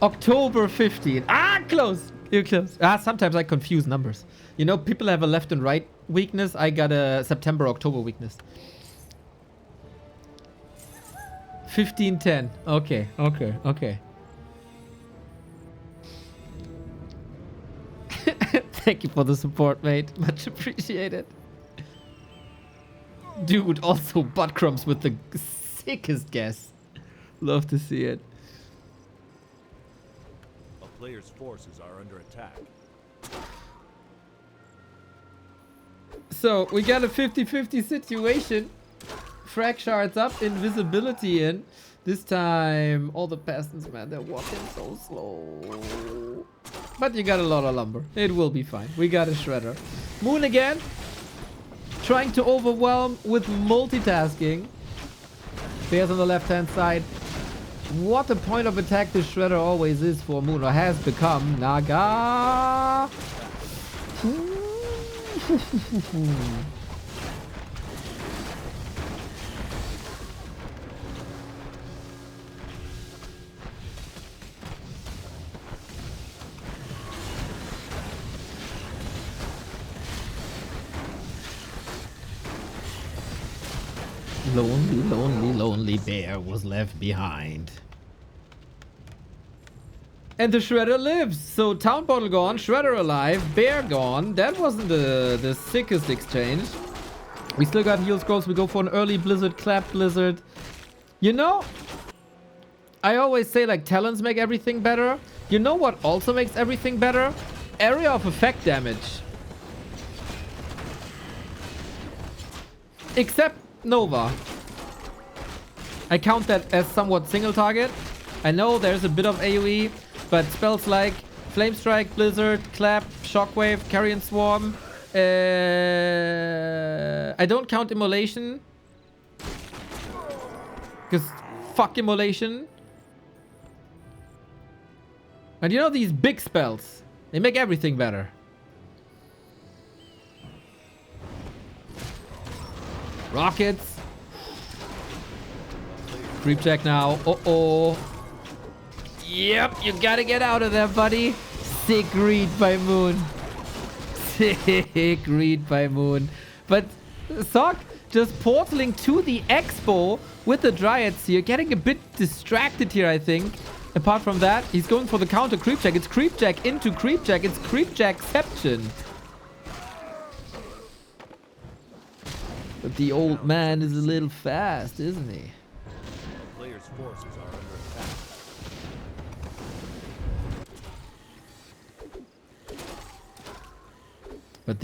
Speaker 1: October 15. Ah, close. You're close. Ah, sometimes I confuse numbers. You know, people have a left and right weakness. I got a September-October weakness. 15-10. Okay, okay, okay. Thank you for the support, mate. Much appreciated. Dude, also butt crumbs with the sickest guess. Love to see it.
Speaker 2: Player's forces are under attack.
Speaker 1: So we got a 50-50 situation. Frag shards up, invisibility in. This time all the peasants, man, they're walking so slow. But you got a lot of lumber. It will be fine. We got a shredder. Moon again. Trying to overwhelm with multitasking. Bears on the left hand side. What a point of attack this shredder always is for Moon, or has become. Naga! Lonely, lonely, lonely bear was left behind. And the shredder lives. So town bottle gone, shredder alive, bear gone. That wasn't the sickest exchange. We still got heal scrolls. We go for an early blizzard, clap blizzard. You know, I always say like talents make everything better. You know what also makes everything better? Area of effect damage. Except Nova. I count that as somewhat single target. I know there's a bit of AoE, but spells like Flame Strike, Blizzard, Clap, Shockwave, Carrion Swarm. I don't count Immolation. Because fuck Immolation. And you know these big spells, they make everything better. Rockets. Creep check now. Uh-oh. Yep, you gotta get out of there, buddy. Sick read by Moon. Sick read by Moon. But SOK just portaling to the expo with the Dryads here. Getting a bit distracted here, I think. Apart from that, he's going for the counter creep check. It's creep check into creep check. It's creep checkception. But the old man is a little fast, isn't he?
Speaker 2: A player's forces are under attack.
Speaker 1: But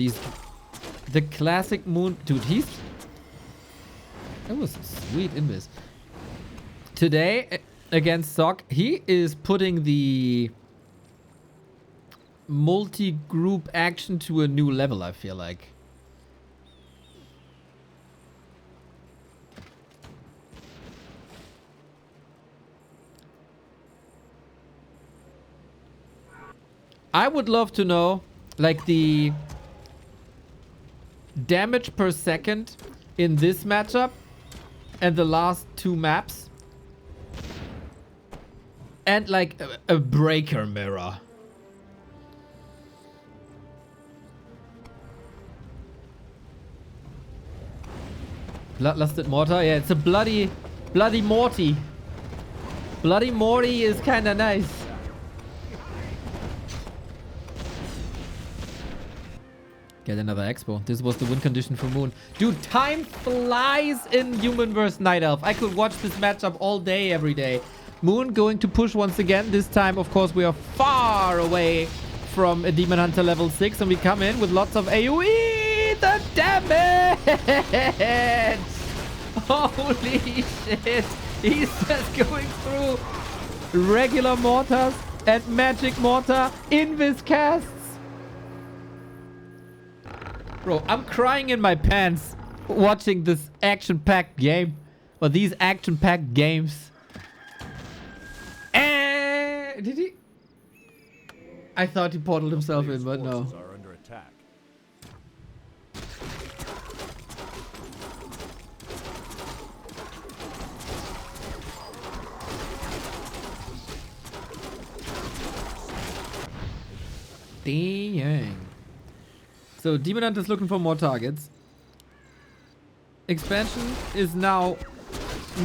Speaker 1: the classic Moon, dude, that was a sweet invis. Today against SOK, he is putting the multi-group action to a new level, I feel like. I would love to know, like, the damage per second in this matchup and the last two maps. And, like, a breaker mirror. Bloodlusted Mortar? Yeah, it's a bloody Morty. Bloody Morty is kinda nice. Get another expo. This was the win condition for Moon. Dude, time flies in Human vs. Night Elf. I could watch this matchup all day, every day. Moon going to push once again. This time, of course, we are far away from a Demon Hunter level 6. And we come in with lots of AoE. The damage! Holy shit. He's just going through regular mortars and magic mortar invis casts. Bro, I'm crying in my pants watching this action-packed game. Or these action-packed games. And did he? I thought he portaled himself in, but no.
Speaker 2: Are under attack.
Speaker 1: Dang. So Demon Hunter's looking for more targets. Expansion is now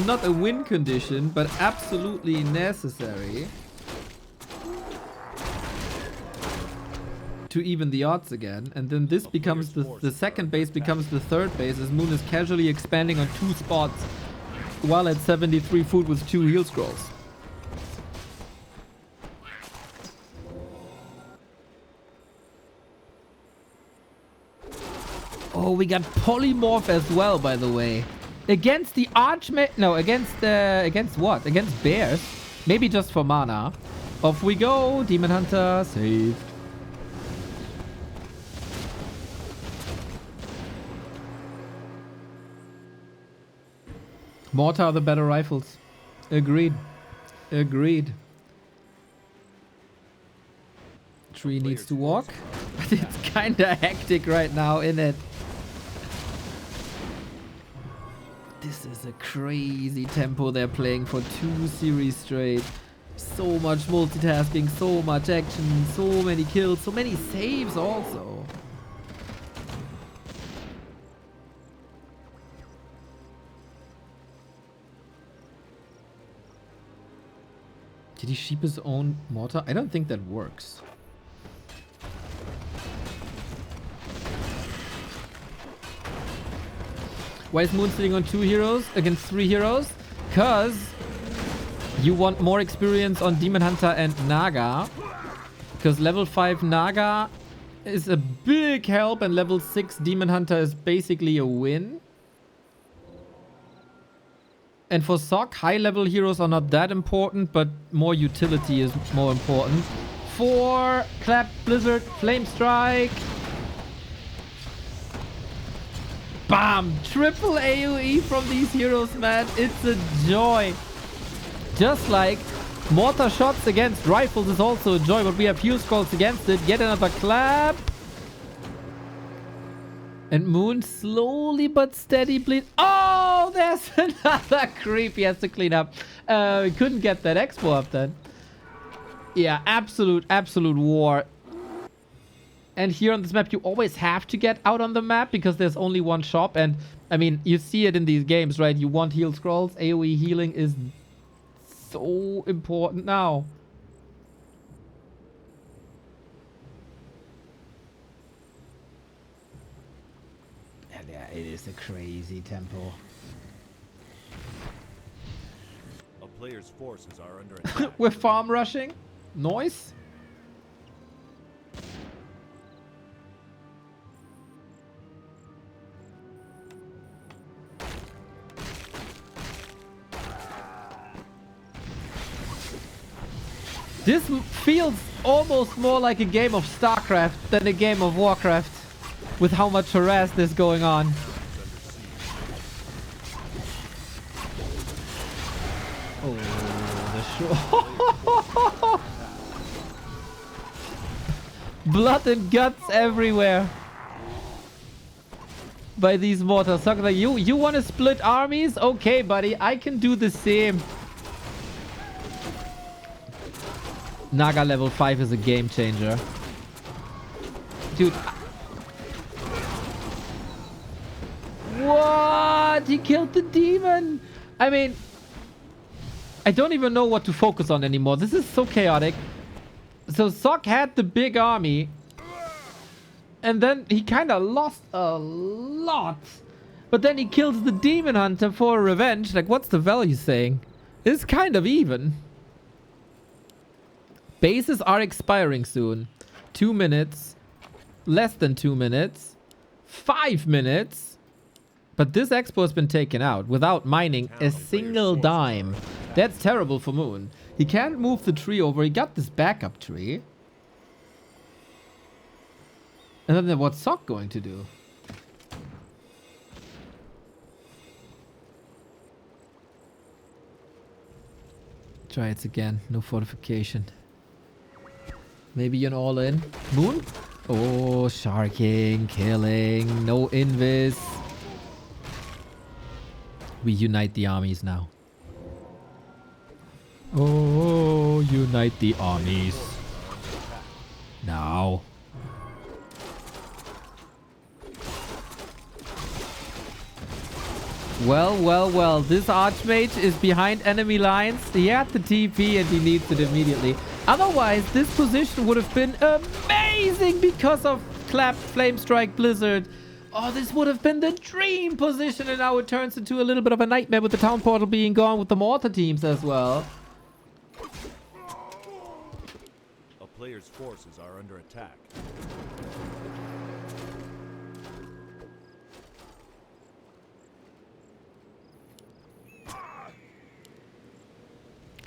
Speaker 1: not a win condition, but absolutely necessary to even the odds again. And then this becomes the second base becomes the third base as Moon is casually expanding on 2 spots while at 73 food with 2 heal scrolls. Oh, we got polymorph as well, by the way. Against the archmage... No, against what? Against bears. Maybe just for mana. Off we go. Demon Hunter saved. Mortar are the better rifles. Agreed. Agreed. Tree needs to walk. But it's kinda hectic right now, innit? This is a crazy tempo they're playing for 2 series straight. So much multitasking, so much action, so many kills, so many saves also. Did he sheep his own mortar? I don't think that works. Why is Moon sitting on 2 heroes against 3 heroes? Because you want more experience on Demon Hunter and Naga. Because level 5 Naga is a big help and level 6 Demon Hunter is basically a win. And for SOK, high level heroes are not that important, but more utility is more important. 4 Clap, Blizzard, Flame Strike. Bam! Triple AoE from these heroes, man. It's a joy. Just like mortar shots against rifles is also a joy, but we have heal scrolls against it. Get another clap. And Moon slowly but steady bleed. Oh, there's another creep he has to clean up. We couldn't get that expo up then. Yeah, absolute war. And here on this map, you always have to get out on the map because there's only one shop. And, I mean, you see it in these games, right? You want heal scrolls. AoE healing is so important now. It is a crazy tempo.
Speaker 2: A player's forces are under attack.
Speaker 1: We're farm rushing. Noise. This feels almost more like a game of StarCraft than a game of Warcraft, with how much harass is going on. Oh, the blood and guts everywhere by these mortars. So like, you want to split armies? Okay, buddy, I can do the same. Naga level 5 is a game changer. Dude. What? He killed the demon. I mean, I don't even know what to focus on anymore. This is so chaotic. So SOK had the big army. And then he kind of lost a lot. But then he kills the demon hunter for revenge. Like, what's the value saying? It's kind of even. Bases are expiring soon. 2 minutes. Less than 2 minutes. 5 minutes. But this expo has been taken out without mining a single dime. That's terrible for Moon. He can't move the tree over. He got this backup tree. And then what's SOK going to do? Try it again. No fortification. Maybe an all-in. Moon? Oh, sharking, killing, no invis. We unite the armies now. Oh, unite the armies. Now. Well, well, well. This Archmage is behind enemy lines. He had the TP and he needs it immediately. Otherwise, this position would have been amazing because of Clap, Flame Strike, Blizzard. Oh, this would have been the dream position, and now it turns into a little bit of a nightmare with the town portal being gone with the mortar teams as well.
Speaker 2: A player's forces are under attack.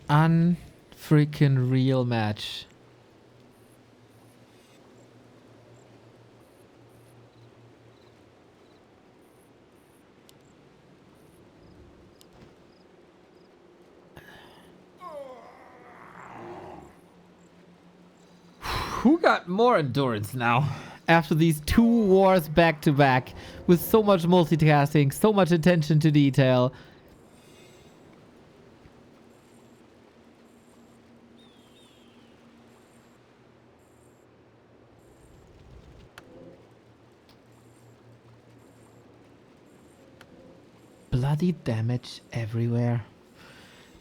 Speaker 1: Unfreaking real match. Who got more endurance now after these 2 wars back to back with so much multitasking, so much attention to detail? Bloody damage everywhere.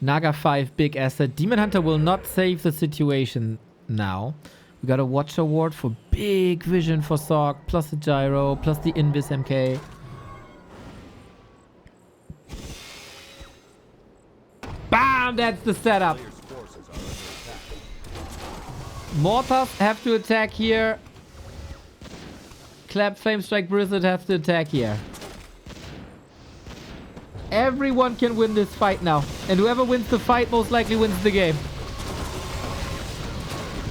Speaker 1: Naga 5 big asset. Demon Hunter will not save the situation now. We got a Watch Award for big vision for SOK, plus the Gyro, plus the Invis MK. Bam! That's the setup. Mortars have to attack here. Clap, Flame Strike, Blizzard have to attack here. Everyone can win this fight now. And whoever wins the fight most likely wins the game.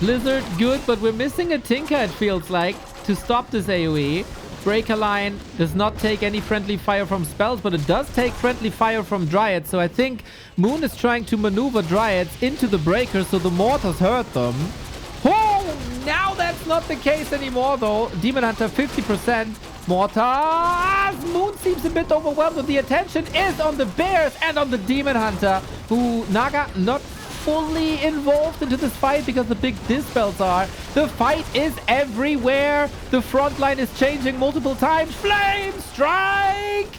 Speaker 1: Blizzard, good, but we're missing a Tinker, it feels like, to stop this AoE. Breaker line does not take any friendly fire from spells, but it does take friendly fire from Dryads. So I think Moon is trying to maneuver Dryads into the breaker so the mortars hurt them. Oh, now that's not the case anymore, though. Demon Hunter 50%. Mortars! Moon seems a bit overwhelmed, but the attention is on the bears and on the Demon Hunter, who Naga not fully involved into this fight because the big dispels are. The fight is everywhere. The front line is changing multiple times. Flame Strike!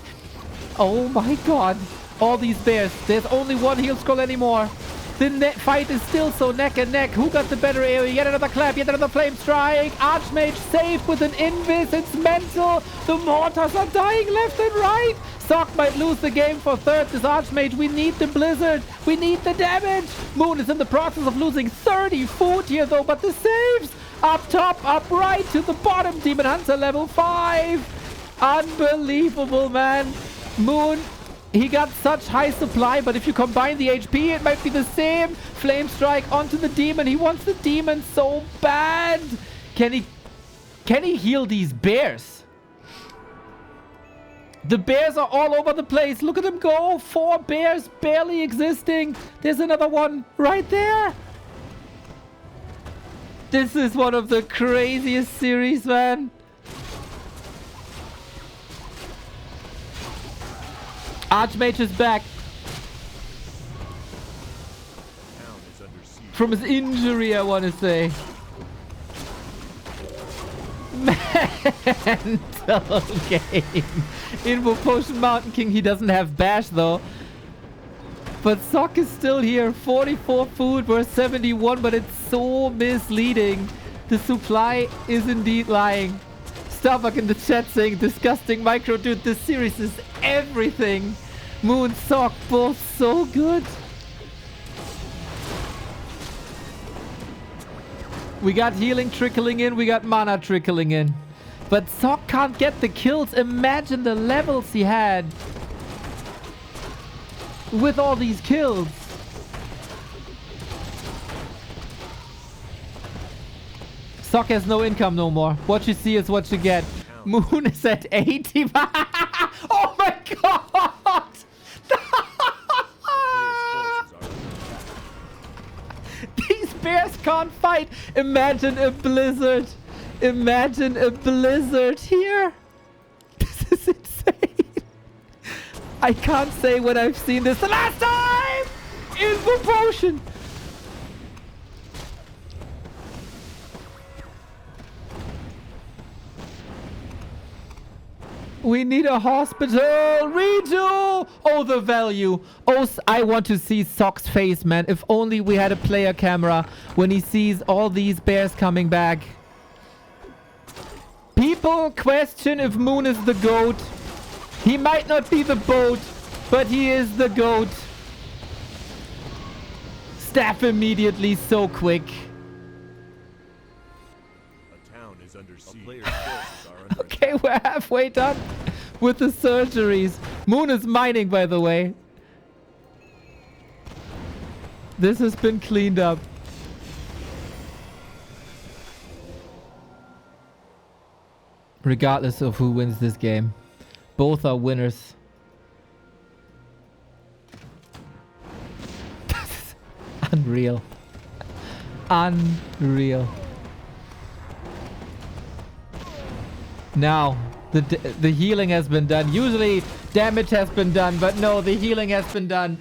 Speaker 1: Oh my god. All these bears. There's only one heal scroll anymore.
Speaker 4: The fight is still so neck and neck. Who got the better area? Yet another clap, yet another flame strike. Archmage safe with an invis. It's mental. The mortars are dying left and right. SOK might lose the game for third. This Archmage, we need the blizzard. We need the damage. Moon is in the process of losing 30 food here though, but the saves. Up top, up right to the bottom. Demon Hunter level 5. Unbelievable, man. Moon, he got such high supply, but if you combine the HP, it might be the same. Flame strike onto the demon. He wants the demon so bad. Can he heal these bears? The bears are all over the place. Look at them go. 4 bears barely existing. There's another one right there. This is one of the craziest series, man. Archmage is back
Speaker 2: Town is under siege.
Speaker 4: from his injury, I want to say. Mental game. Info Potion Mountain King, he doesn't have bash though. But SOK is still here. 44 food versus 71, but it's so misleading. The supply is indeed lying. Starbuck in the chat saying, disgusting micro. Dude, this series is everything. Moon, SOK, both so good. We got healing trickling in. We got mana trickling in. But SOK can't get the kills. Imagine the levels he had with all these kills. SOK has no income no more. What you see is what you get. Moon is at 80. Oh my god! These bears can't fight. Imagine a blizzard. Imagine a blizzard here. This is insane. I can't say when I've seen this the last time. Info Potion. We need a hospital. Redo. Oh, the value. Oh, I want to see SOK's face, man. If only we had a player camera when he sees all these bears coming back. People question if Moon is the GOAT. He might not be the boat, but he is the GOAT. Staff immediately, so quick.
Speaker 2: A town is under siege. A player's forces are under
Speaker 4: Okay, we're halfway done with the surgeries. Moon is mining, by the way. This has been cleaned up. Regardless of who wins this game. Both are winners. Unreal. Unreal. Now, the healing has been done. Usually damage has been done, but no, the healing has been done.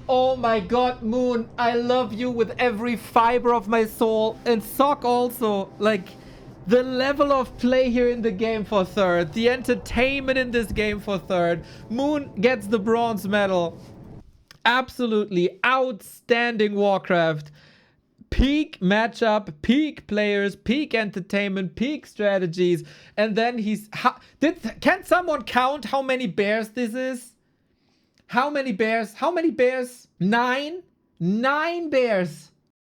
Speaker 4: Oh my god, Moon, I love you with every fiber of my soul. And SOK also, like, the level of play here in the game for third. The entertainment in this game for third. Moon gets the bronze medal. Absolutely outstanding Warcraft. Peak matchup, peak players, peak entertainment, peak strategies. And then he's... Can someone count how many bears this is? How many bears? How many bears? 9? 9 bears.